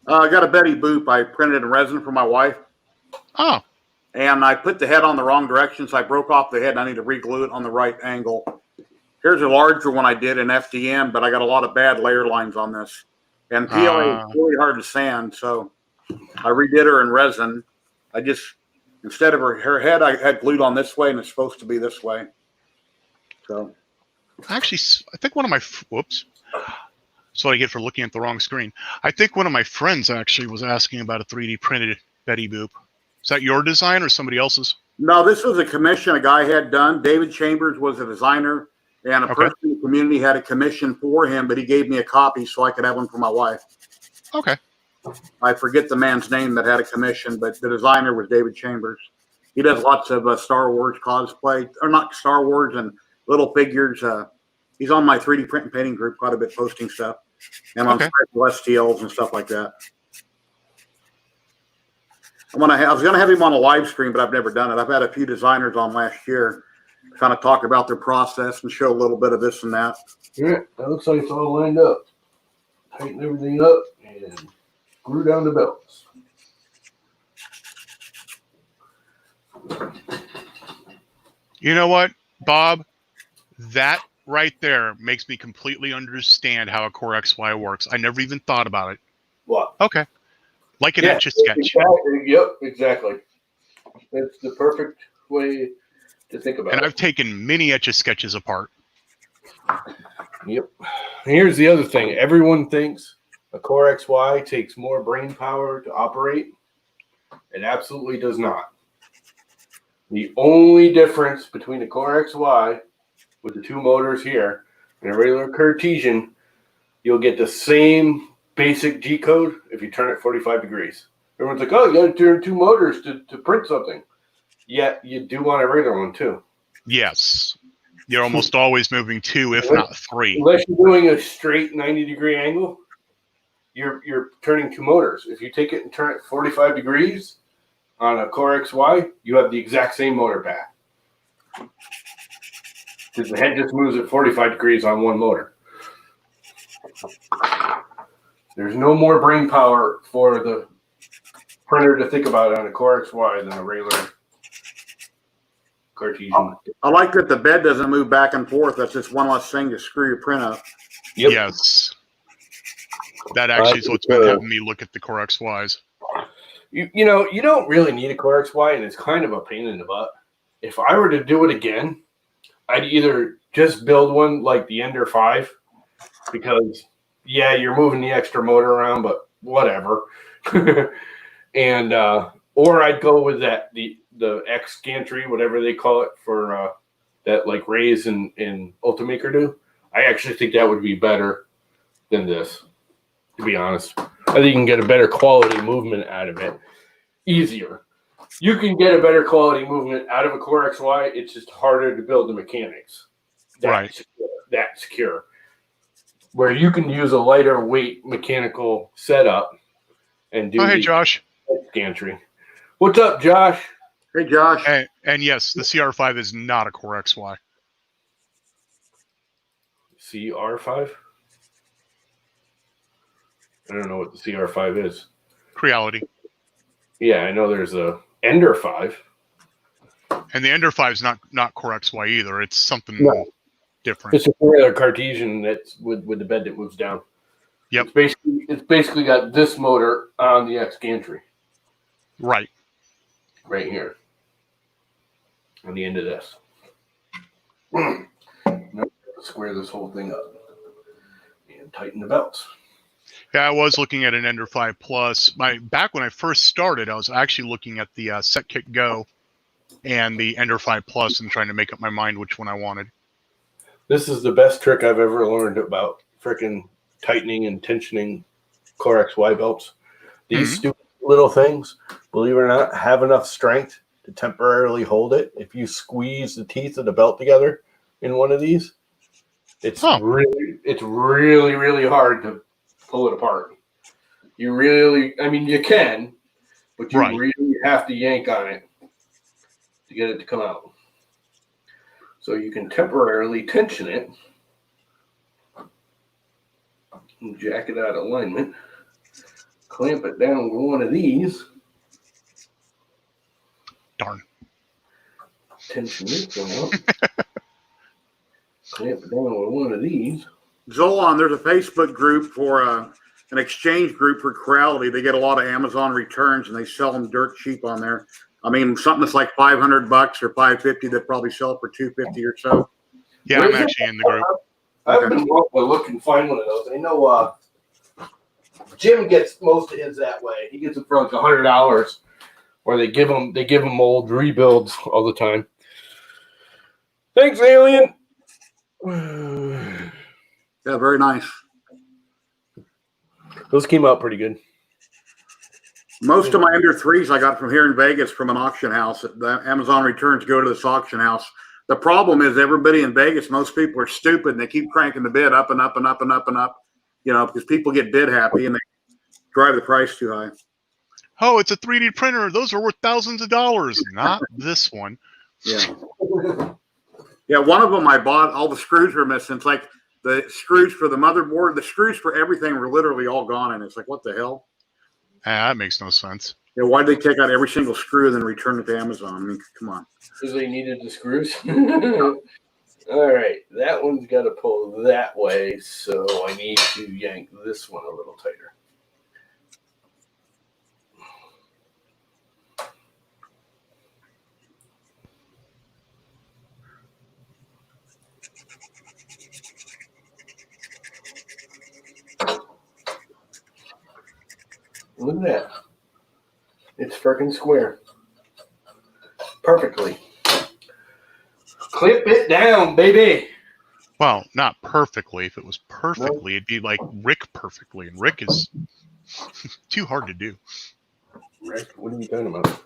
I got a Betty Boop. I printed in resin for my wife. Oh. And I put the head on the wrong direction, so I broke off the head, and I need to re-glue it on the right angle. Here's a larger one I did in FDM, but I got a lot of bad layer lines on this. And PLA is really hard to sand, so I redid her in resin. I just, instead of her head, I had glued on this way, and it's supposed to be this way. So. Actually, I think one of my, whoops. That's what I get for looking at the wrong screen. I think one of my friends actually was asking about a 3D printed Betty Boop. Is that your design or somebody else's? No, this was a commission a guy had done. David Chambers was a designer, and a person in the community had a commission for him, but he gave me a copy so I could have one for my wife. Okay. I forget the man's name that had a commission, but the designer was David Chambers. He does lots of Star Wars cosplay, or not Star Wars, and little figures. He's on my 3D print and painting group quite a bit, posting stuff. And on STLs and stuff like that. I was going to have him on a live stream, but I've never done it. I've had a few designers on last year to kind of talk about their process and show a little bit of this and that. Yeah, that looks like it's all lined up. Tighten everything up and screw down the belts. You know what, Bob? That right there makes me completely understand how a Core XY works. I never even thought about it. What? Okay. Like an Etch-a-Sketch. Exactly. Yep, exactly. That's the perfect way to think about it. And I've taken many Etch-a-Sketches apart. Yep. Here's the other thing. Everyone thinks a Core XY takes more brain power to operate. It absolutely does not. The only difference between a Core XY with the 2 motors here and a regular Cartesian, you'll get the same basic G code if you turn it 45 degrees. Everyone's like, oh, you got to turn 2 motors to print something. Yeah, you do want a regular one too. Yes. You're almost always moving 2, if not 3. Unless you're doing a straight 90-degree angle, you're turning 2 motors. If you take it and turn it 45 degrees on a Core XY, you have the exact same motor path. Because the head just moves at 45 degrees on one motor. There's no more brain power for the printer to think about on a Core XY than a regular Cartesian. I like that the bed doesn't move back and forth. That's just one less thing to screw your print up. Yep. Yes. That actually is what's been having me look at the Core XYs. You know, you don't really need a Core XY, and it's kind of a pain in the butt. If I were to do it again, I'd either just build one like the Ender 5, because, yeah, you're moving the extra motor around, but whatever. And or I'd go with the X gantry, whatever they call it, for that like Rays and Ultimaker do. I actually think that would be better than this, to be honest. I think you can get a better quality movement out of it. Easier. You can get a better quality movement out of a Core XY. It's just harder to build the mechanics. That's secure. Where you can use a lighter weight mechanical setup and do hey, Josh. Gantry. What's up, Josh? Hey, Josh. And yes, the CR5 is not a Core XY. CR5? I don't know what the CR5 is. Creality. Yeah, I know there's a Ender 5. And the Ender 5 is not Core XY either. It's something different. It's a regular Cartesian that's with the bed that moves down. Yep. It's basically got this motor on the X gantry. Right. Right here. On the end of this. Now, square this whole thing up and tighten the belts. Yeah, I was looking at an Ender 5 Plus. Back when I first started, I was actually looking at the SetKit Go and the Ender 5 Plus and trying to make up my mind which one I wanted. This is the best trick I've ever learned about freaking tightening and tensioning Core XY belts. These stupid little things, believe it or not, have enough strength to temporarily hold it. If you squeeze the teeth of the belt together in one of these, it's really, really hard to pull it apart. You can, but you really have to yank on it to get it to come out. So you can temporarily tension it and jack it out of alignment, clamp it down with one of these. Darn. Tension this one up. Clamp it down with one of these. Zolan, there's a Facebook group for an exchange group for Creality. They get a lot of Amazon returns and they sell them dirt cheap on there. I mean, something that's like $500 or $550, they probably sell for $250 or so. Yeah, I'm actually in the group. I've been looking to find one of those. I know Jim gets most of his that way. He gets it for like $100, where they give him old rebuilds all the time. Thanks, Alien. Yeah, very nice. Those came out pretty good. Most of my Ender 3s I got from here in Vegas from an auction house. The Amazon returns go to this auction house. The problem is everybody in Vegas, most people are stupid, and they keep cranking the bid up and up and up and up and up, because people get bid happy and they drive the price too high. Oh, it's a 3D printer. Those are worth thousands of dollars. Not this one. Yeah. Yeah, one of them I bought, all the screws were missing. It's like the screws for the motherboard, the screws for everything were literally all gone. And it's like, what the hell? That makes no sense. Yeah, why did they take out every single screw and then return it to Amazon? I mean, come on. Because they needed the screws. All right, that one's got to pull that way, so I need to yank this one a little tighter. Look at that. It's freaking square. Perfectly. Clip it down, baby. Well, not perfectly. If it was perfectly, it'd be like Rick perfectly. And Rick is too hard to do. Rick? What are you talking about?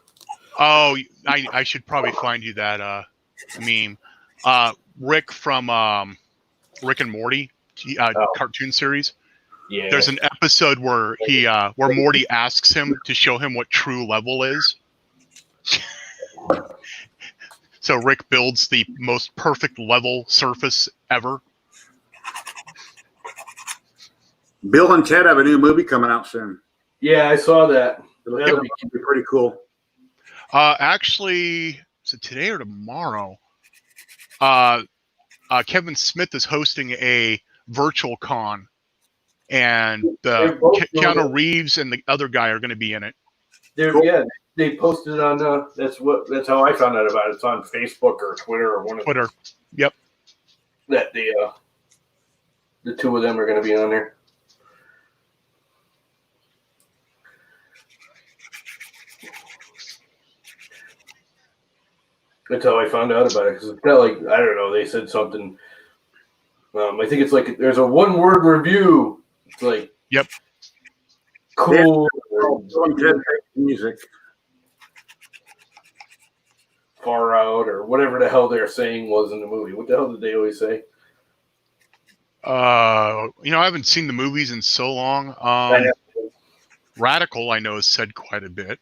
Oh, I should probably find you that meme. Rick from Rick and Morty cartoon series. Yeah. There's an episode where where Morty asks him to show him what true level is. So Rick builds the most perfect level surface ever. Bill and Ted have a new movie coming out soon. Yeah, I saw that. That'll be pretty cool. Actually, is it today or tomorrow? Kevin Smith is hosting a virtual con, and Keanu Reeves and the other guy are going to be in it. Cool. Yeah, they posted it on. That's how I found out about it. It's on Facebook or Twitter or one of Twitter. Yep. That the two of them are going to be on there. That's how I found out about it, because it's not like, I don't know, they said something. I think it's like there's a one-word review. It's like, yep, cool. Music. Far out, or whatever the hell they're saying was in the movie. What the hell did they always say? I haven't seen the movies in so long. Radical, I know, has said quite a bit.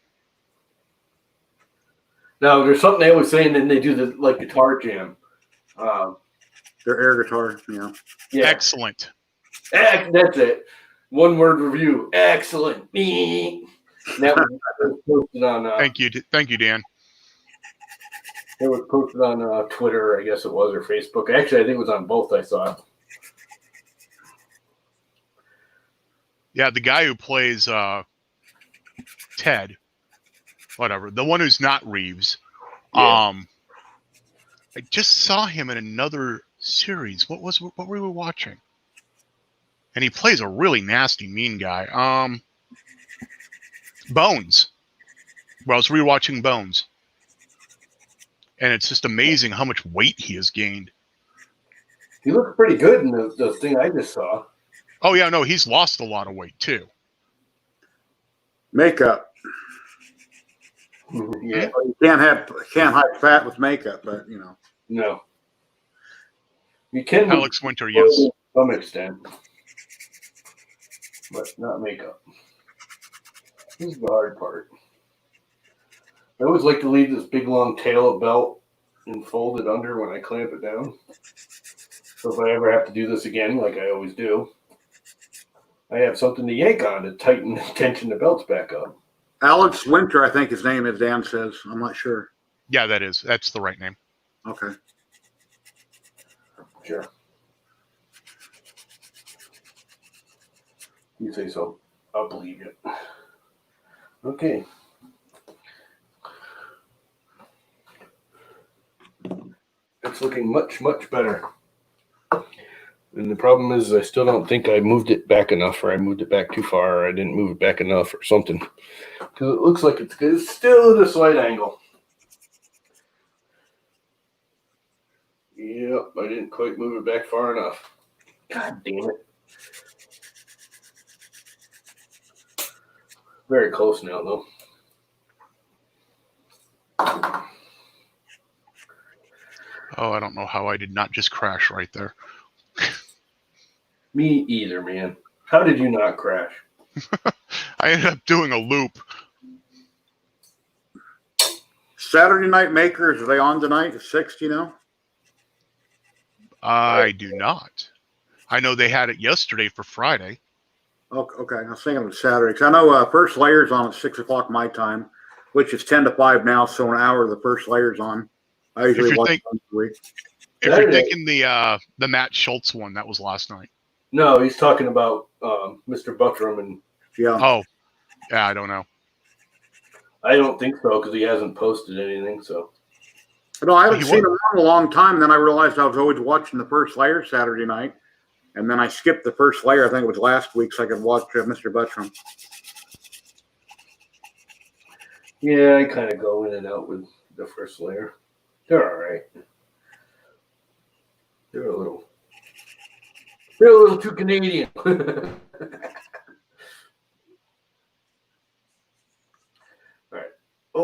No, there's something they always say, and then they do the guitar jam. Their air guitar, yeah. Excellent. That's it. One word review. Excellent. That was posted on. Thank you, Dan. It was posted on Twitter, I guess it was, or Facebook. Actually, I think it was on both. I saw it. Yeah, the guy who plays Ted, whatever, the one who's not Reeves. Yeah. I just saw him in another series. What were we watching? And he plays a really nasty, mean guy. Bones. Well, I was rewatching Bones, and it's just amazing how much weight he has gained. He looked pretty good in the thing I just saw. Oh yeah, no, he's lost a lot of weight too. Makeup. Yeah, you can't hide fat with makeup, but no. You can. Alex Winter, yes, to some extent, but not makeup. This is the hard part. I always like to leave this big long tail of belt and fold it under when I clamp it down. So if I ever have to do this again, like I always do, I have something to yank on to tighten and tension the belts back up. Alex Winter, I think his name is, Dan says. I'm not sure. Yeah, that's the right name. Okay. Sure. You say so. I'll believe it. Okay. It's looking much, much better. And the problem is I still don't think I moved it back enough, or I moved it back too far, or I didn't move it back enough or something. Because it looks like it's still at a slight angle. Yep, I didn't quite move it back far enough. God damn it. Very close now, though. Oh, I don't know how I did not just crash right there. Me either, man. How did you not crash? I ended up doing a loop. Saturday Night Makers, are they on tonight at 6, do you know? I do not. I know they had it yesterday for Friday. Okay, I was thinking of Saturday. Because I know First Layer's on at 6 o'clock my time, which is 10 to 5 now, so an hour the First Layer's on. I usually watch it once a week. If you're thinking the Matt Schultz one, that was last night. No, he's talking about Mr. Buckram and. Yeah. Oh, yeah, I don't know. I don't think so because he hasn't posted anything. So. No, I haven't seen him in a long time. Then I realized I was always watching the First Layer Saturday night, and then I skipped the First Layer. I think it was last week, so I could watch Mr. Buckram. Yeah, I kind of go in and out with the First Layer. They're all right. They're a little too Canadian.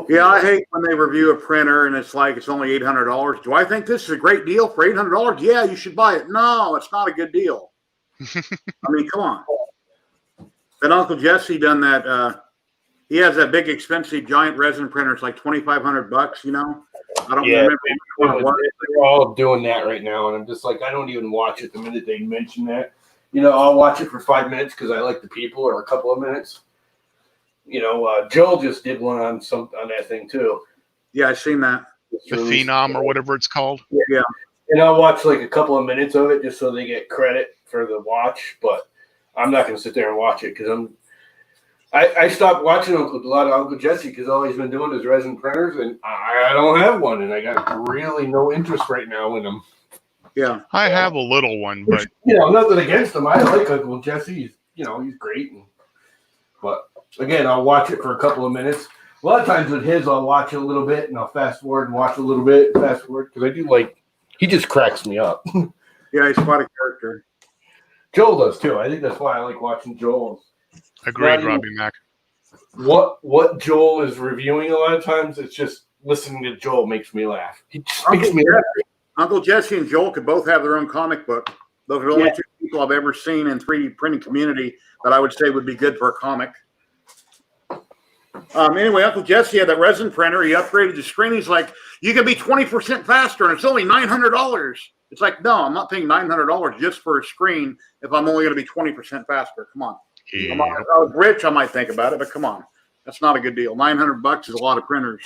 Yeah, I hate when they review a printer and it's like it's only $800. Do I think this is a great deal for $800? Yeah, you should buy it. No, it's not a good deal. I mean, come on. Then Uncle Jesse done that. He has that big, expensive, giant resin printer. It's like $2,500. You know, I don't remember. They're all doing that right now, and I'm just like, I don't even watch it the minute they mention that. You know, I'll watch it for 5 minutes because I like the people, or a couple of minutes. Joel just did one on that thing too. Yeah, I seen that. The Phenom or whatever it's called. Yeah. And I'll watch like a couple of minutes of it just so they get credit for the watch, but I'm not going to sit there and watch it because I stopped watching a lot of Uncle Jesse because all he's been doing is resin printers, and I don't have one, and I got really no interest right now in them. Yeah, I have a little one, but nothing against him. I like Uncle Jesse. He's great, but again, I'll watch it for a couple of minutes. A lot of times with his, I'll watch it a little bit, and I'll fast forward and watch a little bit, and fast forward because I do like. He just cracks me up. Yeah, he's quite a character. Joel does too. I think that's why I like watching Joel. agreed, Robbie Mac. What Joel is reviewing a lot of times, it's just listening to Joel makes me laugh. He just makes me laugh. Uncle Jesse and Joel could both have their own comic book. Those are the only two people I've ever seen in 3D printing community that I would say would be good for a comic. Anyway, Uncle Jesse had that resin printer. He upgraded the screen. He's like, you can be 20% faster, and it's only $900. It's like, no, I'm not paying $900 just for a screen if I'm only going to be 20% faster. Come on. Yeah. If I was rich, I might think about it, but come on. That's not a good deal. $900 is a lot of printers.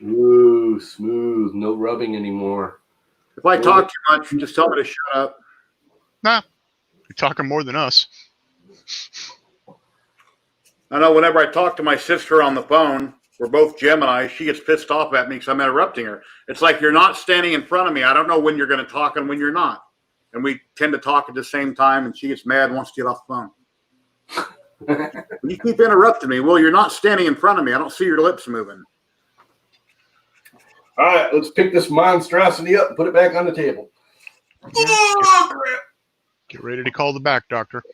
Ooh, smooth. No rubbing anymore. If I talk too much, just tell me to shut up. Nah, you're talking more than us. I know whenever I talk to my sister on the phone, we're both Gemini, she gets pissed off at me because I'm interrupting her. It's like you're not standing in front of me. I don't know when you're going to talk and when you're not. And we tend to talk at the same time, and she gets mad and wants to get off the phone. You keep interrupting me. Well, you're not standing in front of me. I don't see your lips moving. All right, let's pick this monstrosity up and put it back on the table. Get ready to call the back doctor.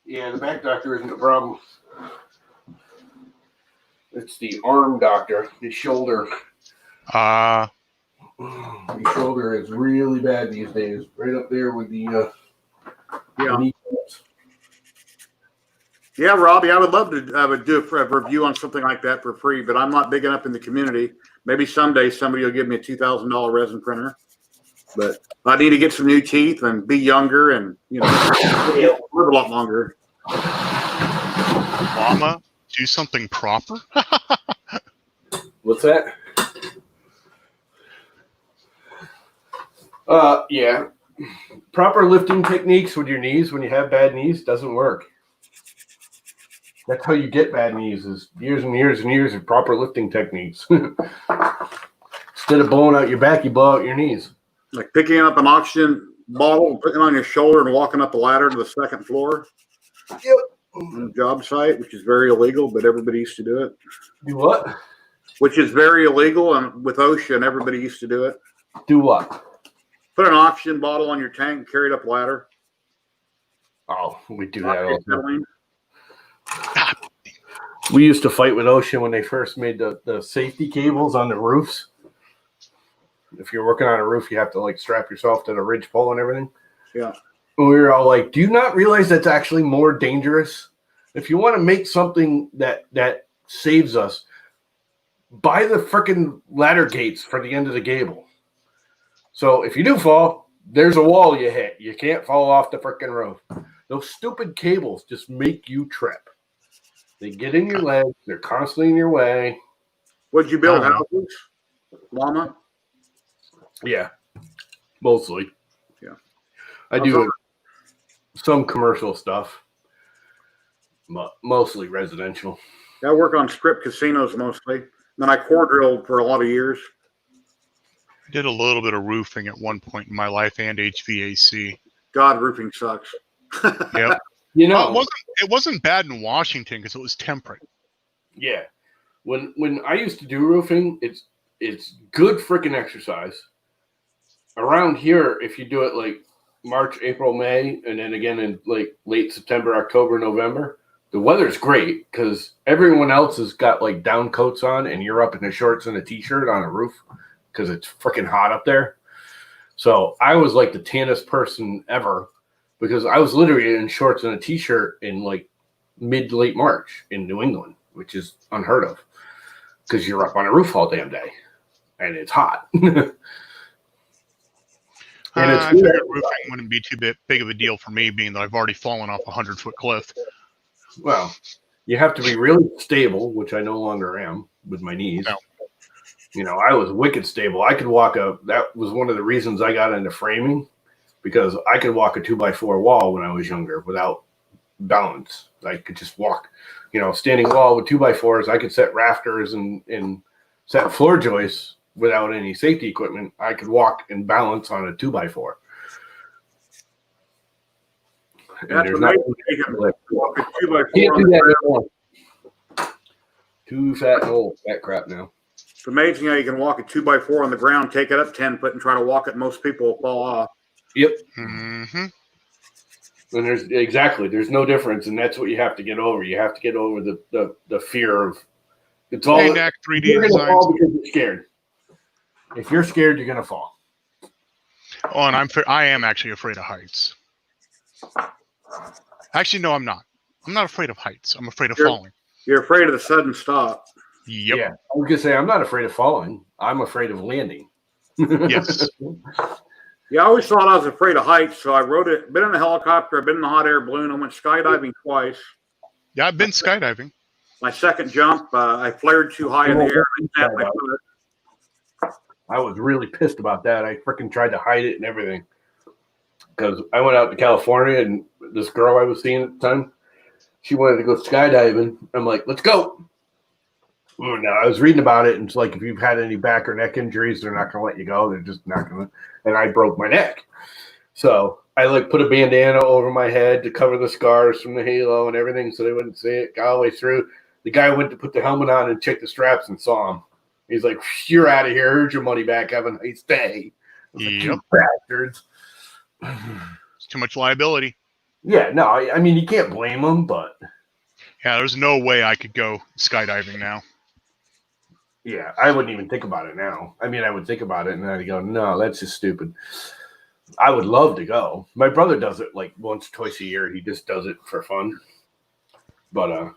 Yeah, the back doctor isn't a problem. It's the arm doctor, the shoulder. The shoulder is really bad these days. Right up there with the kneecaps. Yeah, Robbie, I would love to do a review on something like that for free, but I'm not big enough in the community. Maybe someday somebody will give me a $2,000 resin printer. But I need to get some new teeth and be younger and, live a lot longer. Llama, do something proper? What's that? Yeah. Proper lifting techniques with your knees when you have bad knees doesn't work. That's how you get bad knees, is years and years and years of proper lifting techniques. Instead of blowing out your back, you blow out your knees. Like picking up an oxygen bottle and putting it on your shoulder and walking up a ladder to the second floor. Yep. On a job site, which is very illegal, but everybody used to do it. Do what? Which is very illegal, and with OSHA, and everybody used to do it. Do what? Put an oxygen bottle on your tank and carry it up a ladder. Oh, we do that all the time. Time. We used to fight with OSHA when they first made the safety cables on the roofs. If you're working on a roof, you have to strap yourself to the ridge pole and everything. Yeah. And we were all like, do you not realize that's actually more dangerous? If you want to make something that saves us, buy the freaking ladder gates for the end of the cable. So if you do fall, there's a wall you hit. You can't fall off the freaking roof. Those stupid cables just make you trip. They get in your legs. They're constantly in your way. Would you build houses, Llama? Yeah, mostly. Yeah. I do some commercial stuff, but mostly residential. Yeah, I work on strip casinos mostly. Then I core drilled for a lot of years. I did a little bit of roofing at one point in my life and HVAC. God, roofing sucks. Yep. It wasn't bad in Washington because it was temperate. Yeah. When I used to do roofing, it's good freaking exercise. Around here, if you do it March, April, May, and then again in late September, October, November, the weather's great because everyone else has got down coats on and you're up in the shorts and a t-shirt on a roof because it's freaking hot up there. So I was the tannest person ever because I was literally in shorts and a t-shirt in mid to late March in New England, which is unheard of because you're up on a roof all damn day and it's hot. And it's I good. figured roofing wouldn't be too big of a deal for me, being that I've already fallen off a 100-foot cliff. Well, you have to be really stable, which I no longer am with my knees. No. You know, I was wicked stable. I could walk that was one of the reasons I got into framing, because I could walk a 2x4 wall when I was younger without balance. I could just walk, standing wall with 2x4s. I could set rafters and set floor joists without any safety equipment. I could walk and balance on a 2x4. That's amazing. You can walk a 2x4 Can't on do the that ground. anymore. Too fat and old. That crap now. It's amazing how you can walk a 2x4 on the ground, take it up 10 foot, and try to walk it. Most people will fall off. Yep. Mm-hmm. And there's no difference, and that's what you have to get over. You have to get over the fear of it's all. Hey, Knack 3D you're gonna Designs. fall because you're scared. If you're scared, you're gonna fall. Oh, and I am actually afraid of heights. Actually, no, I'm not. I'm not afraid of heights. I'm afraid of falling. You're afraid of the sudden stop. Yep. Yeah, I was gonna say I'm not afraid of falling. I'm afraid of landing. Yes. Yeah, I always thought I was afraid of heights, so I rode it. Been in a helicopter, I've been in a hot air balloon. I went skydiving twice. Yeah, I've been skydiving. My second jump, I flared too high in the air. And snapped my foot. I was really pissed about that. I freaking tried to hide it and everything. Because I went out to California, and this girl I was seeing at the time, she wanted to go skydiving. I'm like, let's go. Now, I was reading about it, and it's like if you've had any back or neck injuries, they're not going to let you go. They're just not going to. And I broke my neck. So I put a bandana over my head to cover the scars from the halo and everything so they wouldn't see it. Got all the way through. The guy went to put the helmet on and check the straps and saw him. He's like, you're out of here. Here's your money back. Have a nice day. Like, you bastards. It's too much liability. Yeah, no, I mean, you can't blame them, but. Yeah, there's no way I could go skydiving now. Yeah, I wouldn't even think about it now. I mean, I would think about it and then I'd go, no, that's just stupid. I would love to go. My brother does it like once, twice a year. He just does it for fun. But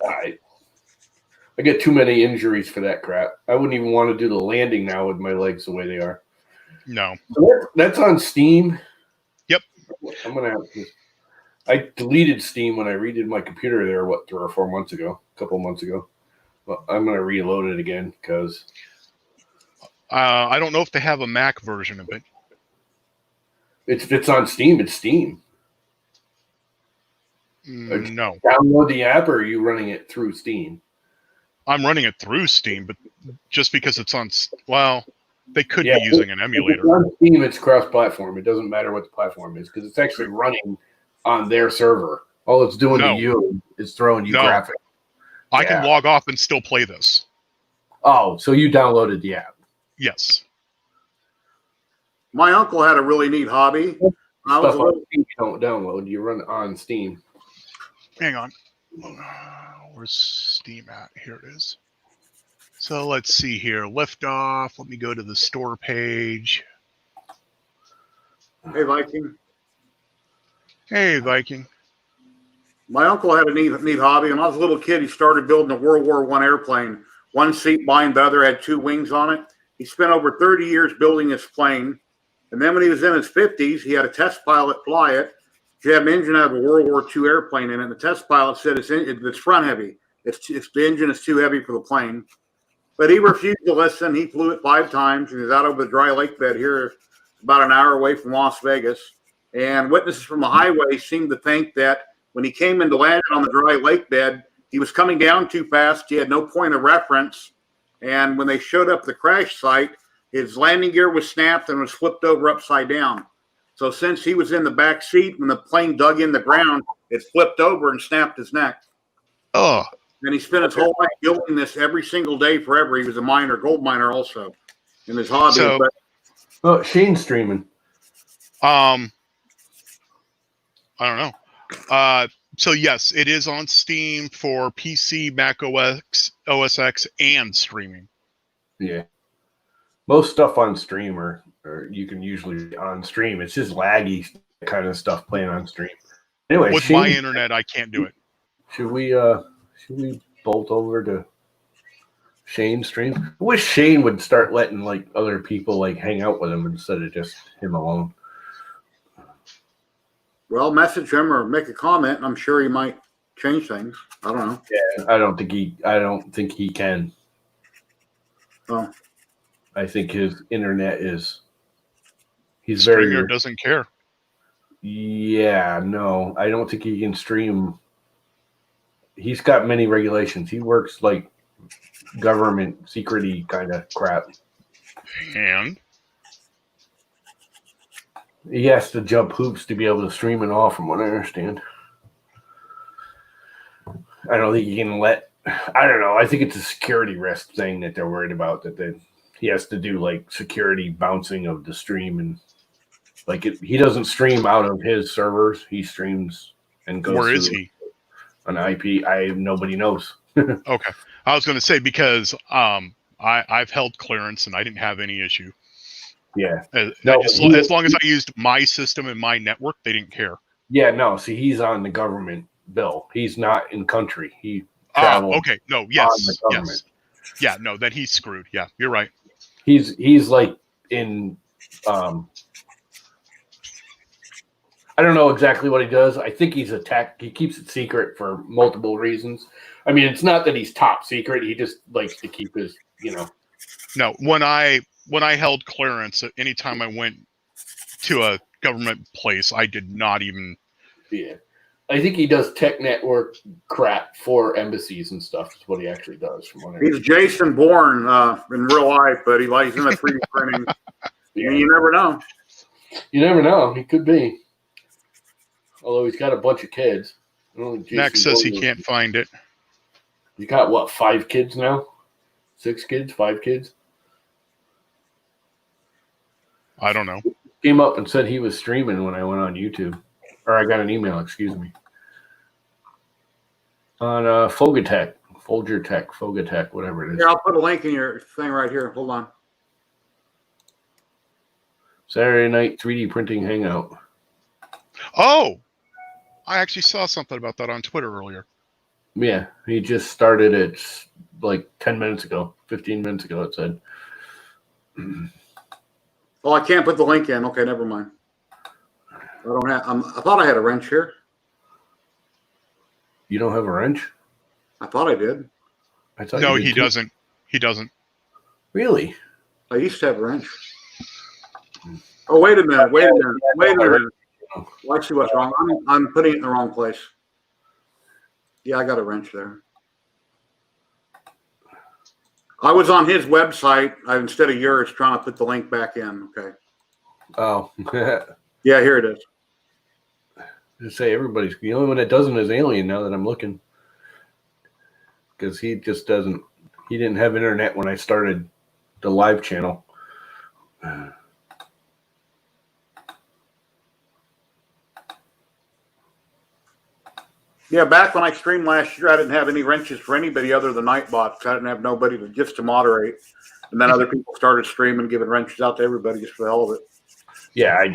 I get too many injuries for that crap. I wouldn't even want to do the landing now with my legs the way they are. No. So that's on Steam. Yep. I'm going to have to. I deleted Steam when I redid my computer there, 3 or 4 months ago, a couple of months ago. Well, I'm going to reload it again because. I don't know if they have a Mac version of it. If it's on Steam, it's Steam. No. Download the app, or are you running it through Steam? I'm running it through Steam, but just because it's on. Well, they could be using an emulator. If it's on Steam, it's cross-platform. It doesn't matter what the platform is because it's actually running on their server. All it's doing to you is throwing you graphics. I can log off and still play this. Oh, so you downloaded the app? Yes. My uncle had a really neat hobby. Stuff on Steam you don't download. You run it on Steam. Hang on. Where's Steam at? Here it is. So let's see here. Liftoff. Let me go to the store page. Hey, Viking. Hey, Viking. My uncle had a neat hobby. When I was a little kid, he started building a World War I airplane. One seat behind the other had 2 wings on it. He spent over 30 years building this plane. And then when he was in his 50s, he had a test pilot fly it. He had an engine out of a World War II airplane in it. And the test pilot said it's front heavy. The engine is too heavy for the plane. But he refused to listen. He flew it 5 times. And he was out over the dry lake bed here, about an hour away from Las Vegas. And witnesses from the highway seemed to think that when he came into land on the dry lake bed, he was coming down too fast. He had no point of reference. And when they showed up at the crash site, his landing gear was snapped and was flipped over upside down. So since he was in the back seat, when the plane dug in the ground, it flipped over and snapped his neck. Oh. And he spent his whole life building this every single day forever. He was a miner, gold miner also, in his hobby. So, Shane's streaming. I don't know. So yes, it is on Steam for PC, Mac OS X, and streaming. Yeah. Most stuff on stream or you can usually on stream. It's just laggy kind of stuff playing on stream. Anyway, with Shane, my internet, I can't do it. Should we bolt over to Shane stream. I wish Shane would start letting like other people like hang out with him instead of just him alone. Well, message him or make a comment. I'm sure he might change things. I don't know. Yeah, I don't think he can. Oh. I think his internet is. He's Streamer very. doesn't care. Yeah, no, I don't think he can stream. He's got many regulations. He works like government secret-y kind of crap. And He has to jump hoops to be able to stream it all, from what I understand. I don't think he can let. I don't know. I think it's a security risk thing that they're worried about. He has to do like security bouncing of the stream, and like he doesn't stream out of his servers. He streams and goes. Where is he? An IP. Nobody knows. Okay, I was going to say because I've held clearance and I didn't have any issue. Yeah. As long as I used my system and my network, they didn't care. Yeah. No. See, he's on the government bill. He's not in country. He travels. Okay. No. Yes. Yes. Yeah. No. Then he's screwed. Yeah. You're right. He's like in. I don't know exactly what he does. I think he's a tech. He keeps it secret for multiple reasons. I mean, it's not that he's top secret. He just likes to keep his, No, when I held clearance, anytime I went to a government place, I did not even. Yeah, I think he does tech network crap for embassies and stuff. Is what he actually does. He's Jason Bourne in real life, but he's in a 3D printing. Yeah. You never know. You never know. He could be. Although he's got a bunch of kids. Max says he can't find it. You got what, 5 kids now? 6 kids? 5 kids? I don't know. He came up and said he was streaming when I went on YouTube. Or I got an email, excuse me. On Fogatech, whatever it is. Yeah, I'll put a link in your thing right here. Hold on. Saturday night 3D printing hangout. Oh! I actually saw something about that on Twitter earlier. Yeah, he just started it like 10 minutes ago, 15 minutes ago, it said. Oh, I can't put the link in. Okay, never mind. I don't have. I thought I had a wrench here. You don't have a wrench? I thought I did. No, he doesn't. He doesn't. Really? I used to have a wrench. Oh, wait a minute. Wait a minute. Well, I see what's wrong. I'm putting it in the wrong place. Yeah, I got a wrench there. I was on his website instead of yours, trying to put the link back in. Okay. Oh. Yeah, here it is. Just say everybody's the only one that doesn't is Alien now that I'm looking. Because he just doesn't. He didn't have internet when I started the live channel. Yeah, back when I streamed last year, I didn't have any wrenches for anybody other than Nightbot. I didn't have nobody to moderate. And then other people started streaming, giving wrenches out to everybody just for the hell of it. Yeah, I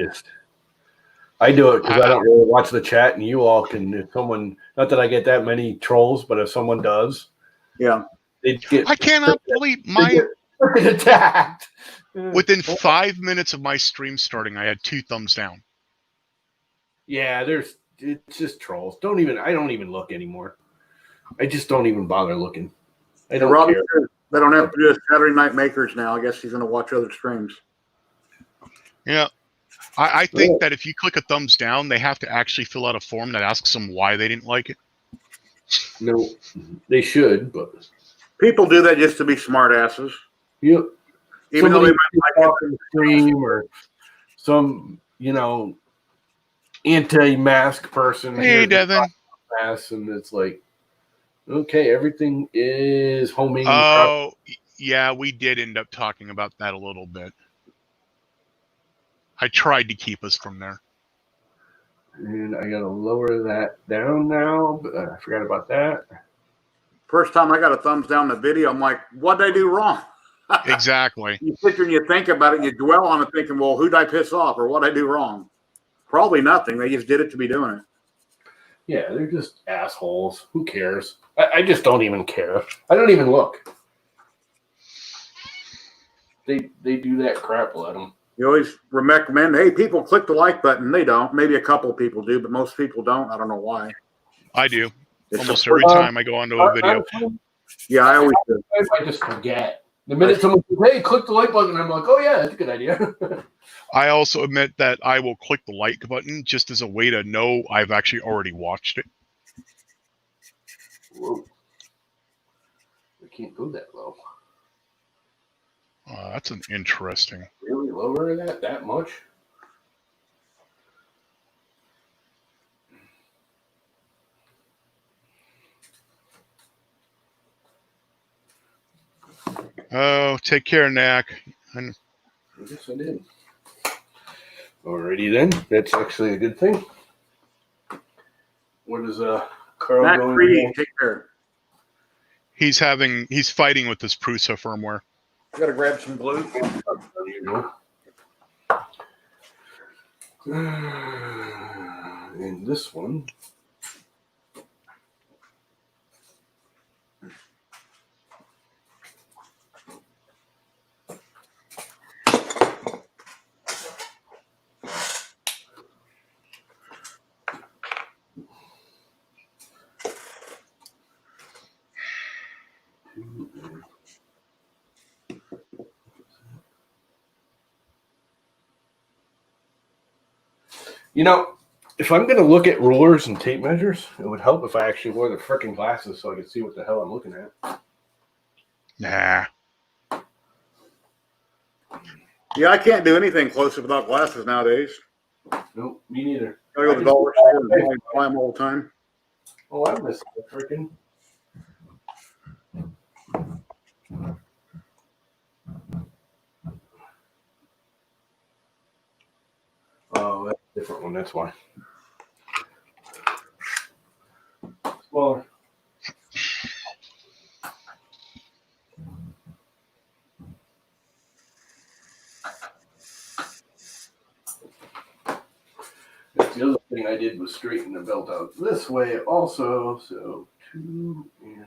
do it because I don't really watch the chat, and you all can. If someone, not that I get that many trolls, but if someone does, yeah, I cannot believe attacked. Within 5 minutes of my stream starting, I had 2 thumbs down. Yeah, it's just trolls. I don't even look anymore. I just don't even bother looking. I don't care. They don't have to do Saturday Night Makers now. I guess he's going to watch other streams. Yeah. I think that if you click a thumbs down, they have to actually fill out a form that asks them why they didn't like it. No, they should, but people do that just to be smart asses. Yep. Even though they might like the stream or some, anti-mask person. Hey, Devin. And it's like, okay, everything is homemade. Oh, yeah, we did end up talking about that a little bit. I tried to keep us from there. And I got to lower that down now, but I forgot about that. First time I got a thumbs down the video, I'm like, what did I do wrong? Exactly. You sit there and you think about it and you dwell on it thinking, well, who did I piss off or what did I do wrong? Probably nothing. They just did it to be doing it. Yeah, they're just assholes. Who cares? I just don't even care. I don't even look. they do that crap. Let them. You always recommend, hey, people click the like button. They don't. Maybe a couple of people do, but most people don't. I don't know why. I do. It's Almost every time I go onto a video. Yeah, I always do. I just forget. The minute someone says, hey, click the like button, I'm like, oh, yeah, that's a good idea. I also admit that I will click the like button just as a way to know I've actually already watched it. Whoa. We can't go that low. That's an interesting. Really lower that much? Oh, take care, Knack. I guess I did. Alrighty then. That's actually a good thing. What is Carl Matt going Creedy, on? take care. He's fighting with this Prusa firmware. You gotta grab some glue. And this one. You know, if I'm going to look at rulers and tape measures, it would help if I actually wore the freaking glasses so I could see what the hell I'm looking at. Nah. Yeah, I can't do anything closer without glasses nowadays. Nope, me neither. I go to the dollar store and buy them all the time. Oh, I missed the freaking. Oh, that's a different one. That's why. Smaller. The other thing I did was straighten the belt out this way also. So 2 and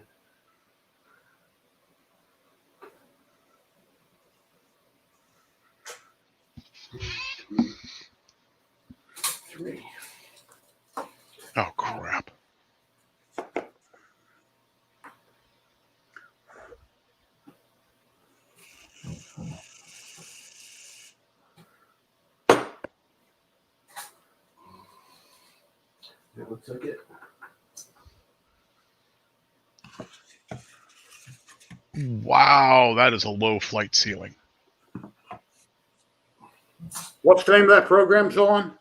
3. Oh, crap. That looks like it. Wow, that is a low flight ceiling. What's the name of that program, John?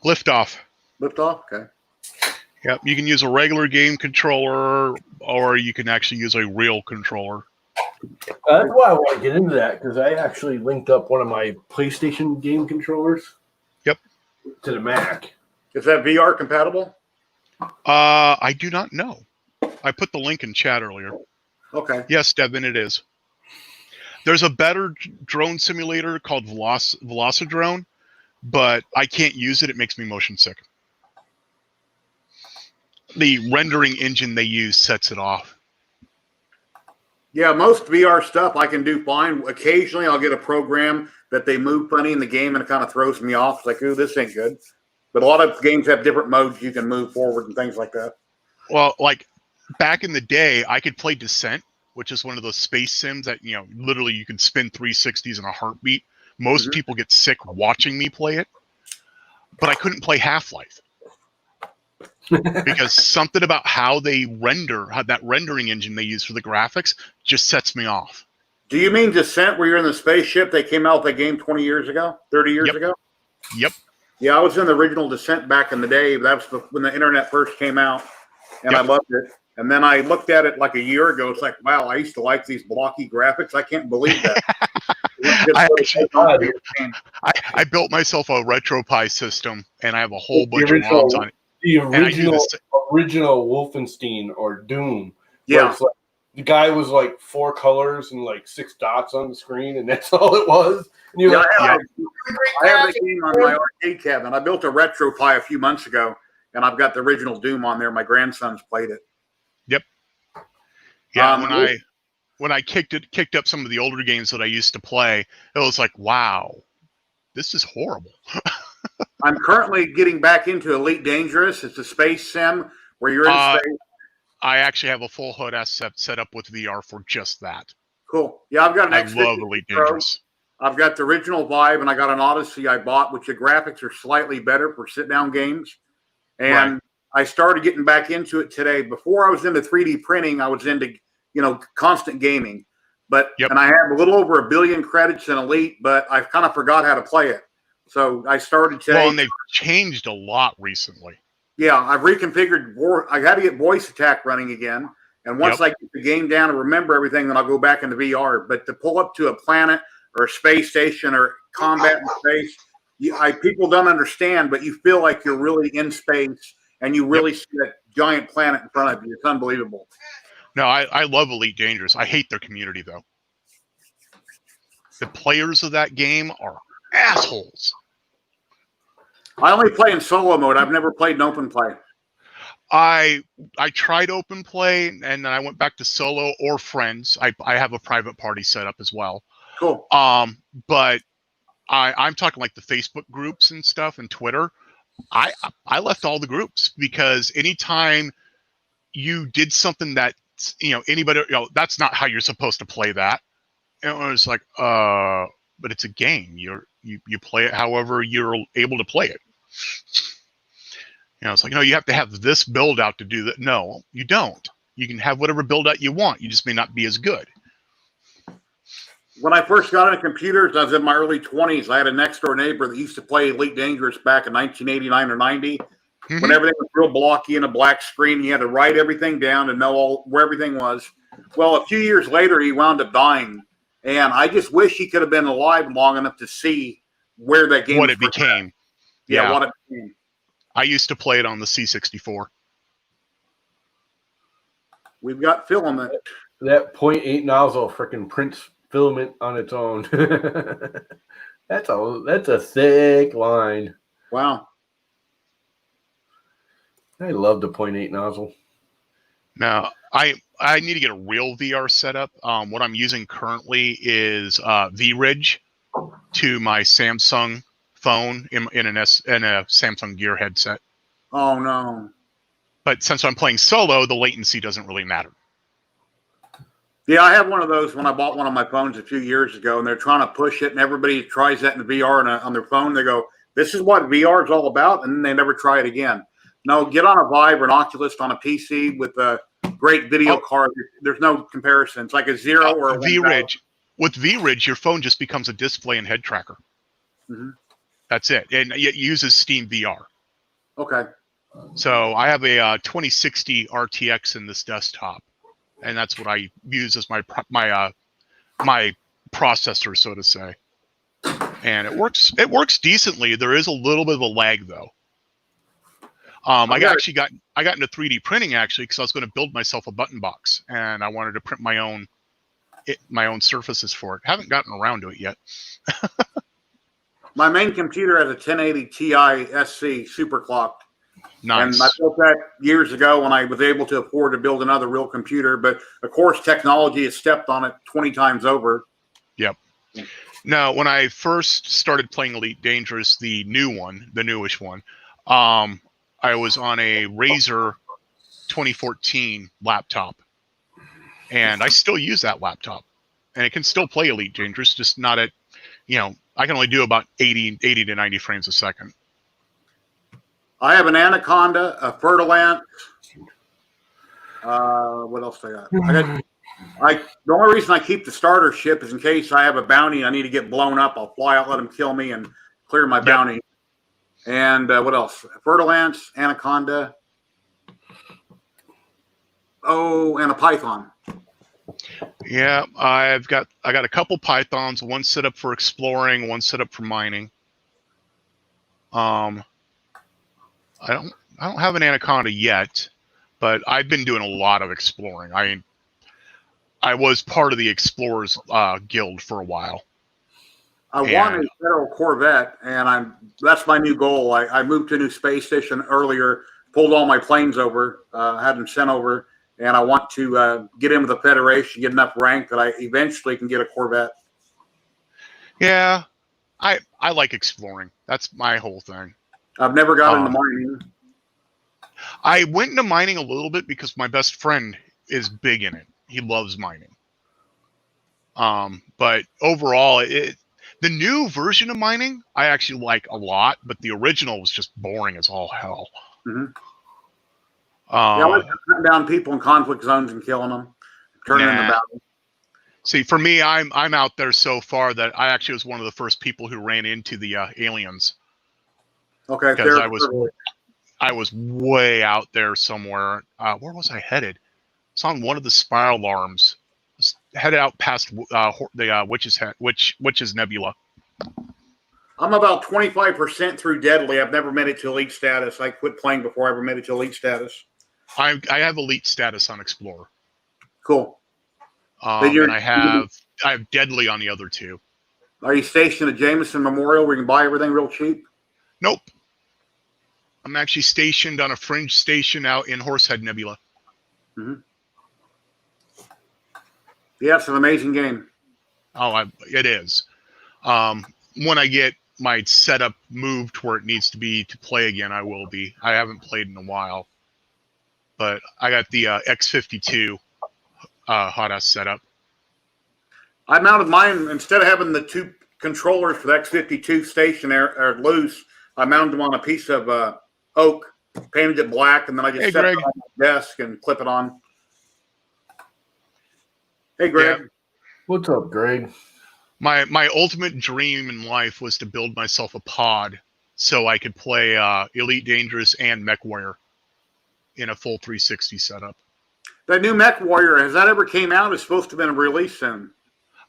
Liftoff. Liftoff? Okay. Yep, you can use a regular game controller, or you can actually use a real controller. That's why I want to get into that, because I actually linked up one of my PlayStation game controllers. Yep. To the Mac. Is that VR compatible? I do not know. I put the link in chat earlier. Okay. Yes, Devin, it is. There's a better drone simulator called Velocidrone, but I can't use it. It makes me motion sick. The rendering engine they use sets it off. Yeah, most VR stuff I can do fine. Occasionally I'll get a program that they move funny in the game and it kind of throws me off. It's like, ooh, this ain't good. But a lot of games have different modes you can move forward and things like that. Well, like back in the day, I could play Descent, which is one of those space sims that, literally you can spin 360s in a heartbeat. Most people get sick watching me play it, but I couldn't play Half-Life. Because something about how they render, how that rendering engine they use for the graphics just sets me off. Do you mean Descent where you're in the spaceship? They came out with that game 20 years ago, 30 years ago? Yep. Yeah, I was in the original Descent back in the day. That was when the internet first came out, and I loved it. And then I looked at it like a year ago. It's like, wow, I used to like these blocky graphics. I can't believe that. I built myself a RetroPie system, and I have a whole bunch of ROMs on it. The original Wolfenstein or Doom. Yeah. Like, the guy was like 4 colors and like 6 dots on the screen, and that's all it was. And you're like, I have the game on my arcade cabinet. I built a RetroPie a few months ago, and I've got the original Doom on there. My grandson's played it. Yep. Yeah, when I kicked up some of the older games that I used to play, it was like, wow, this is horrible. I'm currently getting back into Elite Dangerous. It's a space sim where you're in space. I actually have a full HUD asset set up with VR for just that. Cool. Yeah, I've got an I X50 love Elite Pro. Dangerous. I've got the original Vive, and I got an Odyssey I bought, which the graphics are slightly better for sit-down games. And I started getting back into it today. Before I was into 3D printing, I was into, constant gaming. But and I have a little over 1 billion credits in Elite, but I've kind of forgot how to play it. So I started today. Well, and they've changed a lot recently. Yeah, I've reconfigured. I got to get voice attack running again. And once I get the game down and remember everything, then I'll go back into VR. But to pull up to a planet or a space station or combat in space, people don't understand, but you feel like you're really in space and you really see that giant planet in front of you. It's unbelievable. No, I love Elite Dangerous. I hate their community, though. The players of that game are assholes. I only play in solo mode. I've never played in open play. I tried open play, and then I went back to solo or friends. I have a private party set up as well. Cool. But I'm talking like the Facebook groups and stuff and Twitter. I left all the groups because anytime you did something that anybody that's not how you're supposed to play that. And it was like, but it's a game. You play it however you're able to play it. It's like, no, you have to have this build out to do that. No, you don't. You can have whatever build out you want. You just may not be as good. When I first got into computers, I was in my early 20s. I had a next door neighbor that used to play Elite Dangerous back in 1989 or 90. Mm-hmm. When everything was real blocky and a black screen, you had to write everything down and know where everything was. Well, a few years later, he wound up dying. And I just wish he could have been alive long enough to see where that game what it became. Yeah, what it became. I used to play it on the C64. We've got filament. That 0.8 nozzle freaking prints filament on its own. That's a thick line. Wow. I love the 0.8 nozzle. Now, I need to get a real VR setup. What I'm using currently is V-Ridge to my Samsung phone in a Samsung Gear headset. Oh, no. But since I'm playing solo, the latency doesn't really matter. Yeah, I have one of those when I bought one on my phones a few years ago, and they're trying to push it, and everybody tries that in VR on their phone. They go, this is what VR is all about, and then they never try it again. No, get on a Vive or an Oculus on a PC with a great video card. There's no comparison. It's like a zero or a V-Ridge. With V-Ridge, your phone just becomes a display and head tracker. Mm-hmm. That's it. And it uses Steam VR. Okay. So I have a 2060 RTX in this desktop, and that's what I use as my processor, so to say. And it works decently. There is a little bit of a lag, though. I got into 3D printing actually because I was going to build myself a button box, and I wanted to print my own surfaces for it. Haven't gotten around to it yet. My main computer has a 1080 Ti SC super clocked. Nice. And I built that years ago when I was able to afford to build another real computer. But of course, technology has stepped on it 20 times over. Yep. Now, when I first started playing Elite Dangerous, the newish one, I was on a Razer 2014 laptop, and I still use that laptop, and it can still play Elite Dangerous, just not at, I can only do about 80 to 90 frames a second. I have an Anaconda, a Fertilance. What else do I got? The only reason I keep the starter ship is in case I have a bounty and I need to get blown up. I'll fly out, let them kill me, and clear my bounty. And what else? Fertilance, Anaconda. Oh, and a Python. Yeah, I got a couple Pythons. One set up for exploring, one set up for mining. I don't have an Anaconda yet, but I've been doing a lot of exploring. I was part of the Explorers Guild for a while. I want a Federal Corvette, and that's my new goal. I moved to a new space station earlier, pulled all my planes over, had them sent over, and I want to get in with the Federation, get enough rank that I eventually can get a Corvette. Yeah, I like exploring. That's my whole thing. I've never got into mining. I went into mining a little bit because my best friend is big in it. He loves mining. But overall, the new version of mining I actually like a lot, but the original was just boring as all hell. Mm-hmm. I like cutting down people in conflict zones and killing them, turning them battle. See, for me, I'm out there so far that I actually was one of the first people who ran into the aliens. Okay, because I was way out there somewhere. Where was I headed? It's on one of the spiral arms. Headed out past the Witch's Nebula. I'm about 25% through Deadly. I've never made it to elite status. I quit playing before I ever made it to elite status. I have elite status on Explorer. Cool. And I have Deadly on the other two. Are you stationed at Jameson Memorial where you can buy everything real cheap? Nope. I'm actually stationed on a fringe station out in Horsehead Nebula. Mm-hmm. Yeah, it's an amazing game. Oh, it is. When I get my setup moved where it needs to be to play again, I will be. I haven't played in a while. But I got the X52 hot-ass setup. I mounted mine, instead of having the two controllers for the X52 stationary or loose, I mounted them on a piece of oak, painted it black, and then I just set it on my desk and clip it on. Hey, Greg. Yeah. What's up, Greg? My ultimate dream in life was to build myself a pod so I could play Elite Dangerous and MechWarrior in a full 360 setup. That new MechWarrior, has that ever came out? It's supposed to have been released soon.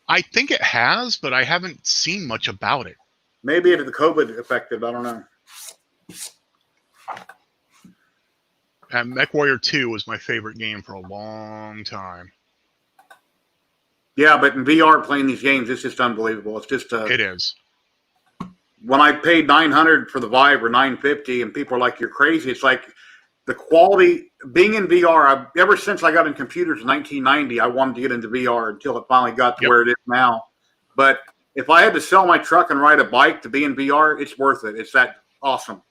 I think it has, but I haven't seen much about it. Maybe it the COVID affected. I don't know. And MechWarrior 2 was my favorite game for a long time. Yeah, but in VR playing these games, it's just unbelievable. It's just it is. When I paid $900 for the Vive or $950, and people are like, "You're crazy." It's like the quality being in VR. Ever since I got in computers in 1990, I wanted to get into VR until it finally got to where it is now. But if I had to sell my truck and ride a bike to be in VR, it's worth it. It's that awesome.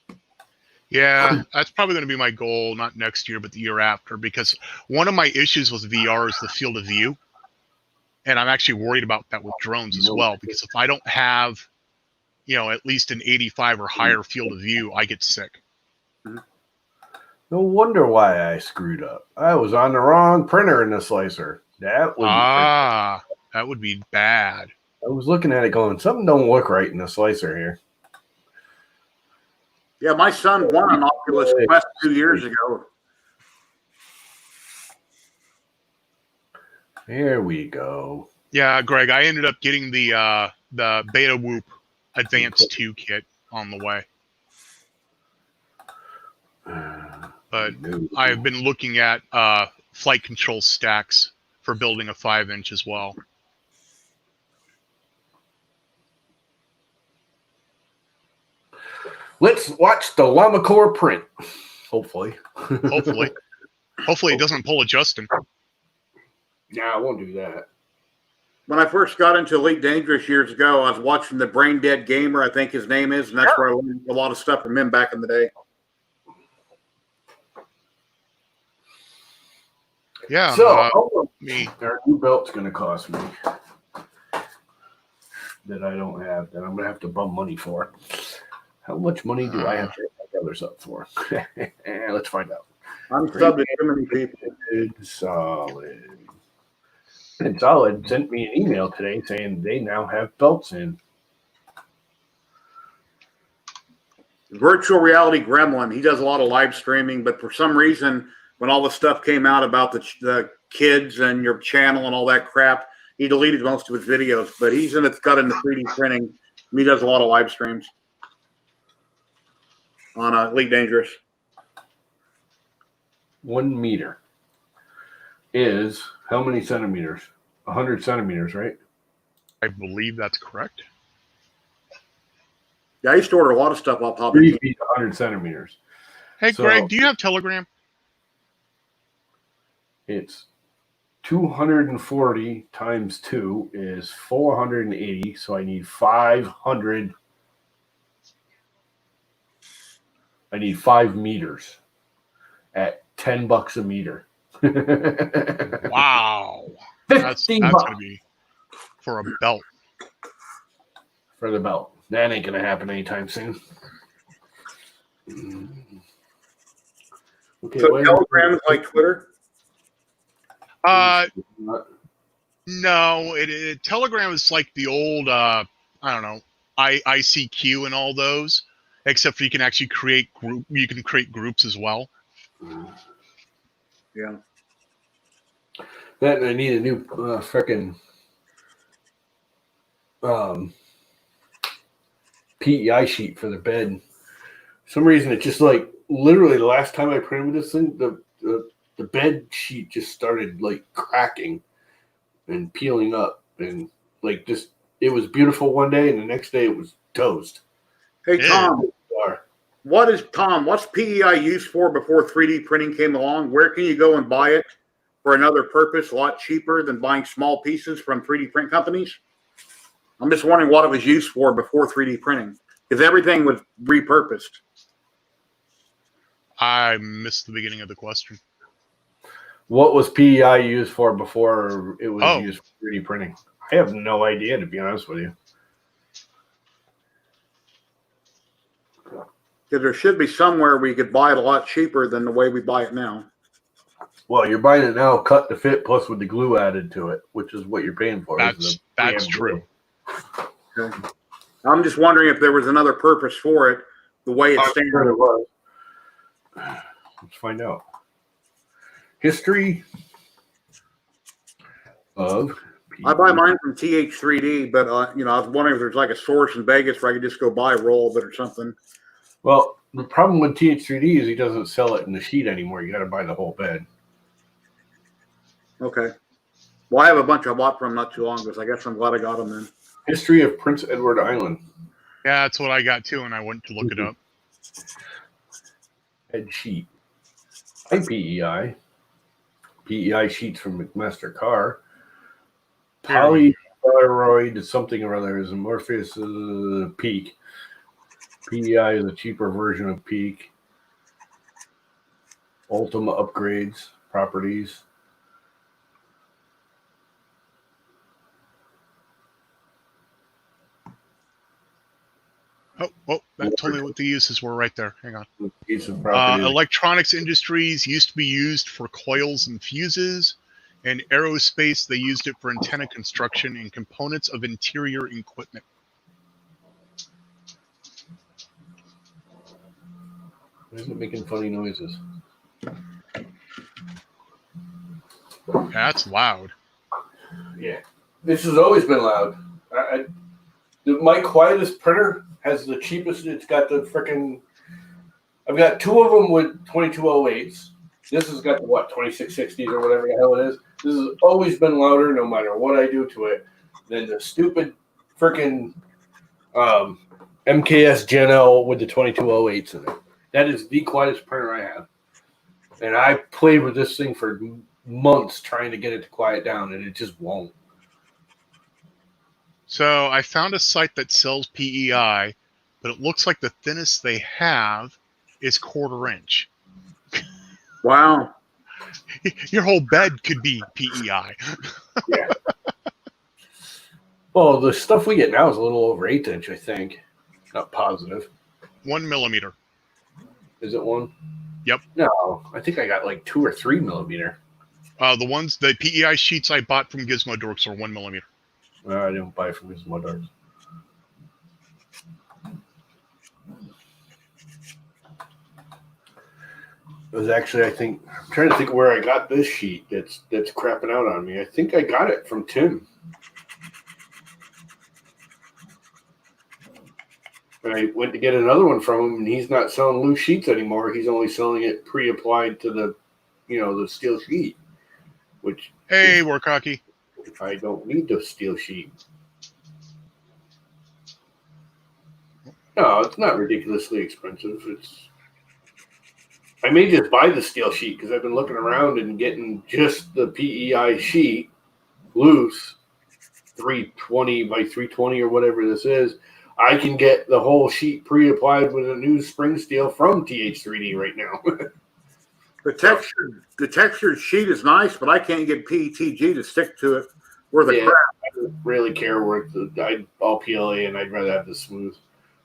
Yeah, that's probably going to be my goal, not next year, but the year after, because one of my issues with VR is the field of view. And I'm actually worried about that with drones as well, because if I don't have, at least an 85 or higher field of view, I get sick. No wonder why I screwed up. I was on the wrong printer in the slicer. That would be bad. I was looking at it going, something don't look right in the slicer here. Yeah, my son won an Oculus Quest 2 years ago. Here we go. Yeah, Greg, I ended up getting the Beta Whoop Advanced 2 kit on the way. But I've been looking at flight control stacks for building a 5-inch as well. Let's watch the LlamaCore print. Hopefully. Hopefully it doesn't pull a Justin. Yeah, I won't do that. When I first got into Elite Dangerous years ago, I was watching the Brain Dead Gamer, I think his name is, and that's where I learned a lot of stuff from him back in the day. Yeah. So, our new belt's going to cost me that I don't have, that I'm going to have to bum money for. How much money do I have to make others up for? Let's find out. I'm subbing to too many people. Solid. And Solid sent me an email today saying they now have belts in. Virtual Reality Gremlin. He does a lot of live streaming, but for some reason, when all the stuff came out about the kids and your channel and all that crap, he deleted most of his videos. But got into 3D printing. And he does a lot of live streams on Elite Dangerous. 1 meter is how many centimeters? 100 centimeters, right? I believe that's correct. Yeah, I used to order a lot of stuff off Hobby. 3 feet, 100 centimeters. Hey, Greg, do you have Telegram? It's 240 times 2 is 480. So I need 500. I need 5 meters at $10 a meter. Wow. That's 50 going bucks to be for a belt. for the belt. That ain't going to happen anytime soon. Okay, So Telegram is like Twitter? No, Telegram is like the old, I don't know, ICQ and all those, except for you can actually create groups as well. Yeah. That I need a new freaking PEI sheet for the bed. For some reason, it just like literally the last time I printed this thing, the bed sheet just started like cracking and peeling up, and like just it was beautiful one day, and the next day it was toast. Hey, Yeah. Tom, what's PEI used for before 3D printing came along? Where can you go and buy it for another purpose a lot cheaper than buying small pieces from 3D print companies? I'm just wondering what it was used for before 3D printing, because everything was repurposed. I missed the beginning of the question. What was PEI used for before it was Oh. used for 3D printing? I have no idea, to be honest with you. Because there should be somewhere we could buy it a lot cheaper than the way we buy it now. Well, you're buying it now, cut to fit, plus with the glue added to it, which is what you're paying for. That's true. Okay. I'm just wondering if there was another purpose for it, the way it's standard. Sure it was. Let's find out. History of I buy mine from TH3D, but I was wondering if there's like a source in Vegas where I could just go buy a roll of it or something. Well, the problem with TH3D is he doesn't sell it in the sheet anymore. You got to buy the whole bed. Okay. Well, I have a bunch I bought from not too long ago, so I guess I'm glad I got them then. History of Prince Edward Island. Yeah, that's what I got too, and I went to look it up. Head sheet. PEI. PEI sheets from McMaster Carr. Polythyroid something or other is amorphous Peak. PEI is a cheaper version of Peak. Ultima upgrades, properties. Oh, that told me what the uses were right there. Hang on. Piece of properties. Electronics industries used to be used for coils and fuses. And aerospace, they used it for antenna construction and components of interior equipment. Why is it making funny noises? That's loud. Yeah. This has always been loud. My quietest printer has the cheapest. It's got the freaking. I've got two of them with 2208s. This has got the 2660s or whatever the hell it is. This has always been louder, no matter what I do to it, than the stupid freaking MKS Gen L with the 2208s in it. That is the quietest printer I have, and I played with this thing for months trying to get it to quiet down, and it just won't. So I found a site that sells PEI, but it looks like the thinnest they have is 1/4 inch. Wow. Your whole bed could be PEI. Yeah. Well, the stuff we get now is a little over 1/8 inch, I think. Not positive. 1 millimeter. Is it 1? Yep. No, I think I got like 2 or 3 millimeter. The PEI sheets I bought from Gizmo Dorks are 1 millimeter. I didn't buy from Gizmo Dorks. It was actually, I think, I'm trying to think where I got this sheet that's crapping out on me. I think I got it from Tim. And I went to get another one from him, and he's not selling loose sheets anymore. He's only selling it pre-applied to the, the steel sheet. Which hey, work hockey. I don't need the steel sheet. No, it's not ridiculously expensive. I may just buy the steel sheet because I've been looking around and getting just the PEI sheet loose, 320 by 320 or whatever this is. I can get the whole sheet pre-applied with a new spring steel from TH3D right now. The textured sheet is nice, but I can't get PETG to stick to it. Where the crap. I don't really care where all PLA, and I'd rather have the smooth.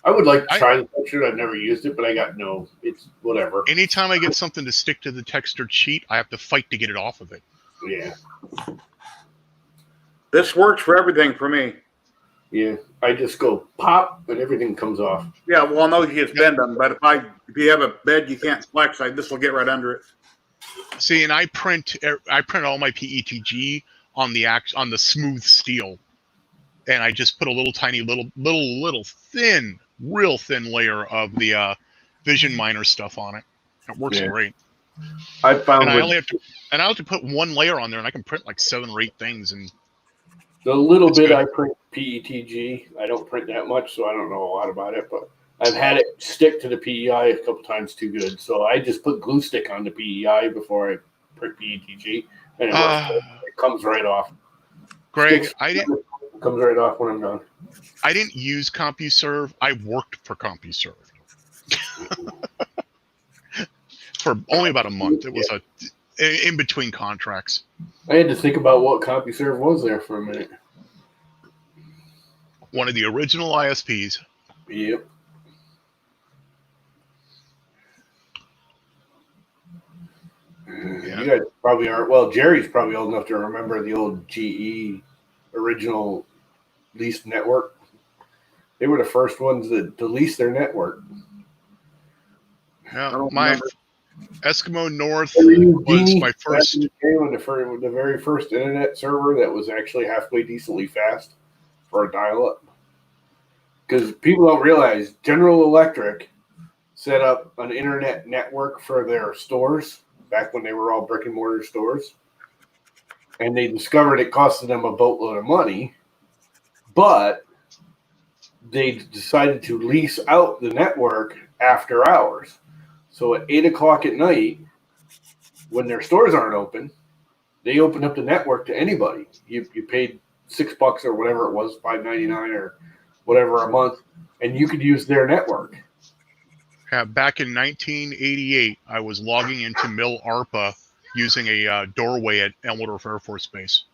I would like to try the textured. I've never used it, but it's whatever. Anytime I get something to stick to the textured sheet, I have to fight to get it off of it. Yeah. This works for everything for me. Yeah, I just go pop and everything comes off. Yeah, well, I know you just bend them, but if you have a bed you can't flex, this will get right under it. See, and I print all my PETG on the smooth steel, and I just put a little tiny little thin, real thin layer of the Vision Miner stuff on it. It works great. I found, and I only have to put one layer on there, and I can print like 7 or 8 things. And the little bit good. I print PETG, I don't print that much, so I don't know a lot about it, but I've had it stick to the PEI a couple times too good. So I just put glue stick on the PEI before I print PETG, and it comes right off. Greg, it comes right off when I'm done. I didn't use CompuServe. I worked for CompuServe for only about a month. It was in between contracts. I had to think about what CompuServe was there for a minute. One of the original ISPs. Yep. Yeah. You guys probably aren't. Well, Jerry's probably old enough to remember the old GE original leased network. They were the first ones to lease their network. Yeah, my Eskimo North was my first. The very first internet server that was actually halfway decently fast for a dial-up. Because people don't realize General Electric set up an internet network for their stores back when they were all brick and mortar stores. And they discovered it costed them a boatload of money, but they decided to lease out the network after hours. So at 8 o'clock at night, when their stores aren't open, they open up the network to anybody. You paid $6 or whatever it was, $5.99 or whatever a month, and you could use their network. Yeah, back in 1988, I was logging into Mill ARPA using a doorway at Elmendorf Air Force Base.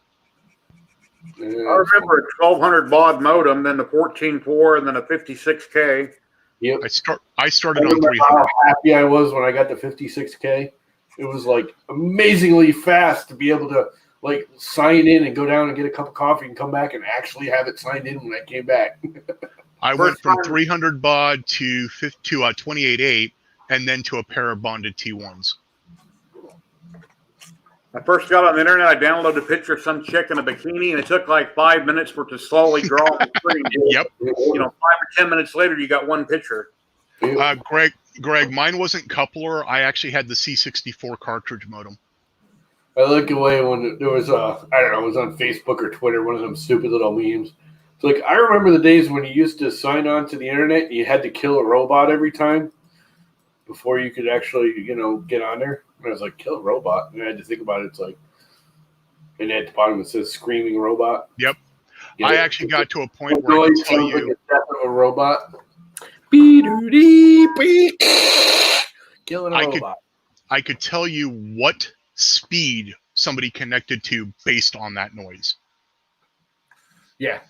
I remember a 1200 baud modem, then the 14.4, and then a 56K. Yep. I started on 300. How happy I was when I got the 56K. It was like amazingly fast to be able to like sign in and go down and get a cup of coffee and come back and actually have it signed in when I came back. I went from 300 baud to 28.8 and then to a pair of bonded T1s. I first got on the internet, I downloaded a picture of some chick in a bikini, and it took like 5 minutes for it to slowly draw on the screen. Yep. 5 or 10 minutes later, you got one picture. Greg, mine wasn't coupler. I actually had the C64 cartridge modem. I look away when there was I don't know, it was on Facebook or Twitter, one of them stupid little memes. It's like, I remember the days when you used to sign on to the internet and you had to kill a robot every time before you could actually, get on there. And I was like, kill a robot. And I had to think about it. It's like, and at the bottom it says screaming robot. Yep. I actually got to a point where I could tell you. Like a death of a robot. Killing a robot. I could tell you what speed somebody connected to based on that noise. Yeah.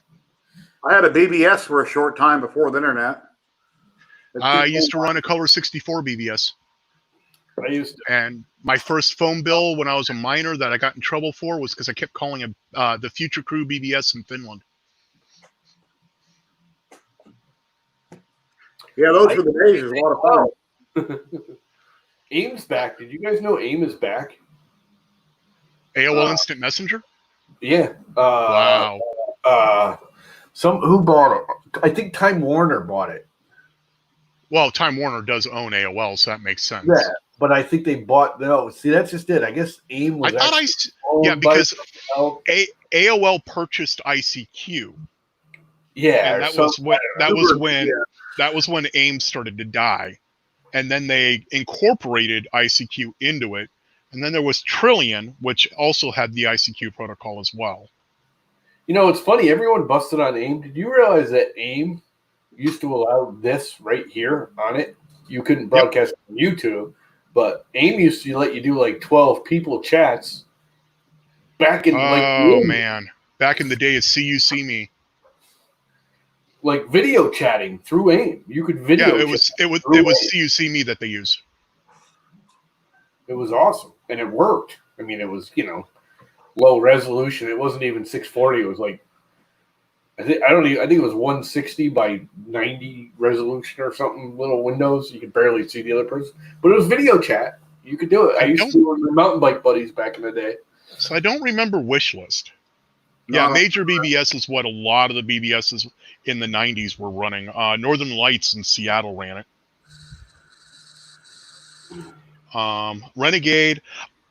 I had a BBS for a short time before the internet. I used to run a Color 64 BBS. I used to. And my first phone bill when I was a minor that I got in trouble for was because I kept calling it the Future Crew BBS in Finland. Yeah, those were the days. It was a lot of fun. AIM's back. Did you guys know AIM is back? AOL Instant Messenger? Yeah. Wow. Who bought it? I think Time Warner bought it. Well, Time Warner does own AOL, so that makes sense. Yeah, but I think they bought. No, see, that's just it. I guess AIM was. Because AOL purchased ICQ. Yeah, and that was when AIM started to die, and then they incorporated ICQ into it. And then there was Trillion, which also had the ICQ protocol as well. You know, it's funny. Everyone busted on AIM. Did you realize that AIM used to allow this right here on it? You couldn't broadcast on YouTube, but AIM used to let you do like 12 people chats back in man, back in the day, it's See You See Me. Like video chatting through AIM. You could video. Yeah, it was See You See Me that they used. It was awesome, and it worked. I mean, it was low resolution. It wasn't even 640. It was like I think it was 160 by 90 resolution or something. Little windows, you could barely see the other person, but it was video chat. You could do it. I used to do it with my mountain bike buddies back in the day. So I don't remember Wishlist. Yeah, Major BBS is what a lot of the BBSs in the 90s were running. Northern Lights in Seattle ran it. Renegade,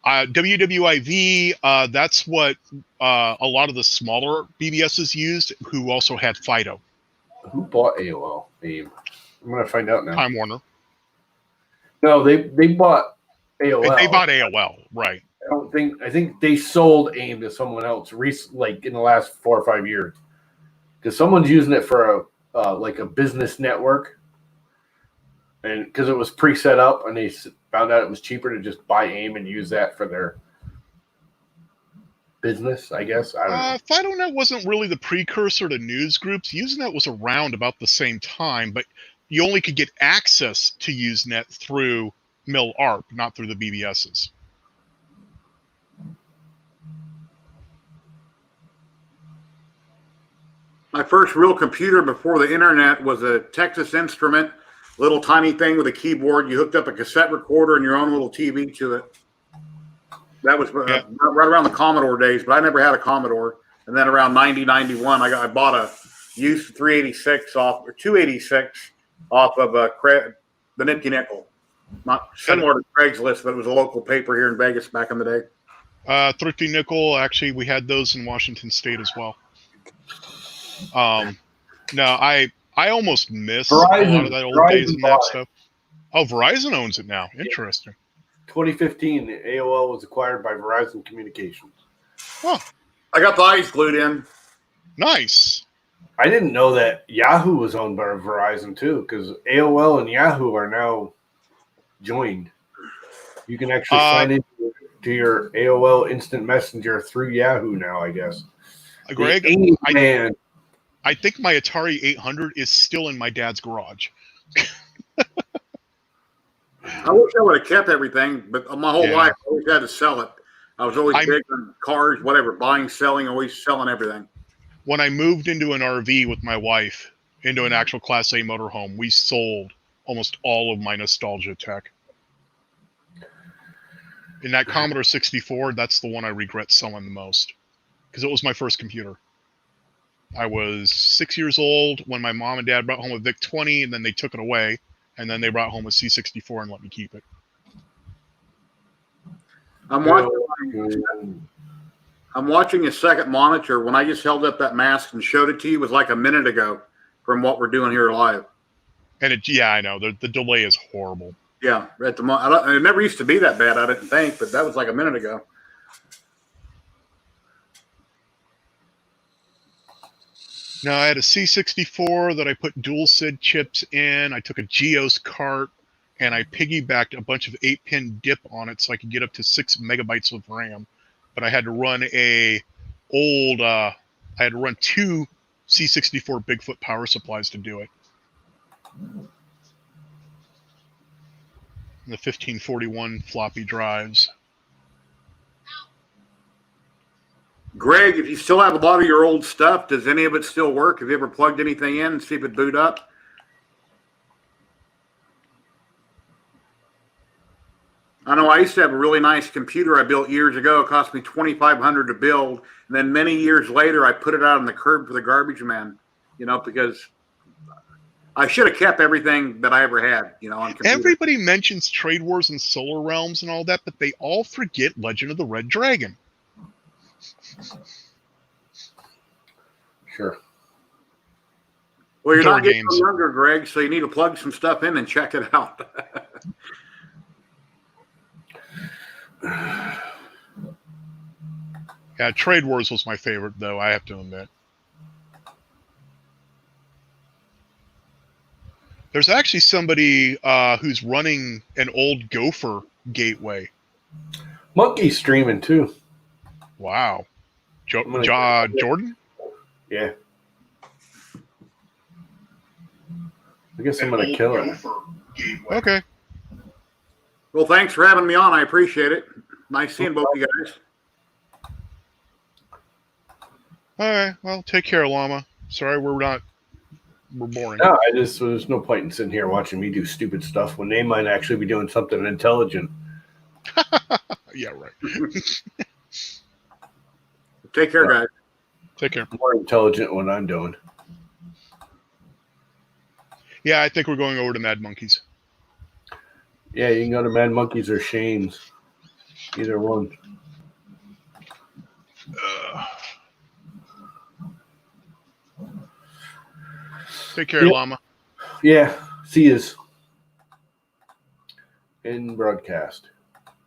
WWIV, that's what a lot of the smaller BBSs used, who also had Fido. Who bought AOL? I'm going to find out now. Time Warner. No, they bought AOL. They bought AOL, right. I think they sold AIM to someone else like in the last 4 or 5 years. Because someone's using it for a business network. And because it was pre-set up, and they found out it was cheaper to just buy AIM and use that for their business, I guess. I don't know. FidoNet wasn't really the precursor to news groups. Usenet was around about the same time, but you only could get access to Usenet through MilARP, not through the BBSs. My first real computer before the internet was a Texas Instrument, little tiny thing with a keyboard. You hooked up a cassette recorder and your own little TV to it. That was right around the Commodore days, but I never had a Commodore. And then around 90, 91, I bought a used 286 off of the Nipke Nickel. Not similar to Craigslist, but it was a local paper here in Vegas back in the day. Thrifty Nickel, actually, we had those in Washington State as well. No, I almost miss a lot of that old days and that stuff. Oh, Verizon owns it now. Interesting. 2015, AOL was acquired by Verizon Communications. Huh. I got the eyes glued in. Nice. I didn't know that Yahoo was owned by Verizon too, because AOL and Yahoo are now joined. You can actually sign into your AOL Instant Messenger through Yahoo now, I guess. Greg, I think my Atari 800 is still in my dad's garage. I wish I would have kept everything, but my whole life I always had to sell it. I was always big on cars, whatever, buying, selling, always selling everything. When I moved into an RV with my wife, into an actual Class A motorhome, we sold almost all of my nostalgia tech. In that Commodore 64, that's the one I regret selling the most, because it was my first computer. I was 6 years old when my mom and dad brought home a VIC-20, and then they took it away, and then they brought home a C64 and let me keep it. I'm watching a second monitor. When I just held up that mask and showed it to you, it was like a minute ago from what we're doing here live. And I know the delay is horrible. Yeah, at the it never used to be that bad, I didn't think, but that was like a minute ago. Now, I had a C64 that I put dual SID chips in. I took a Geos cart, and I piggybacked a bunch of 8-pin dip on it so I could get up to 6 megabytes of RAM. But I had to run I had to run 2 C64 Bigfoot power supplies to do it. And the 1541 floppy drives. Greg, if you still have a lot of your old stuff, does any of it still work? Have you ever plugged anything in and see if it boot up? I know I used to have a really nice computer I built years ago. It cost me $2,500 to build. And then many years later, I put it out on the curb for the garbage man, because I should have kept everything that I ever had, on computer. Everybody mentions Trade Wars and Solar Realms and all that, but they all forget Legend of the Red Dragon. Sure. Well, you're not getting younger, Greg, so you need to plug some stuff in and check it out. Yeah, Trade Wars was my favorite, though, I have to admit. There's actually somebody who's running an old Gopher gateway. Monkey's streaming too. Wow. Jordan? Yeah. I guess I'm going to kill it. Okay. Well, thanks for having me on. I appreciate it. Nice seeing both of you guys. All right. Well, take care, Llama. Sorry we're boring. No, there's no point in sitting here watching me do stupid stuff when they might actually be doing something intelligent. Yeah, right. Take care, guys. Take care. More intelligent what I'm doing. Yeah, I think we're going over to Mad Monkeys. Yeah, you can go to Mad Monkeys or Shane's. Either one. Take care, Llama. Yeah, see yous. In broadcast.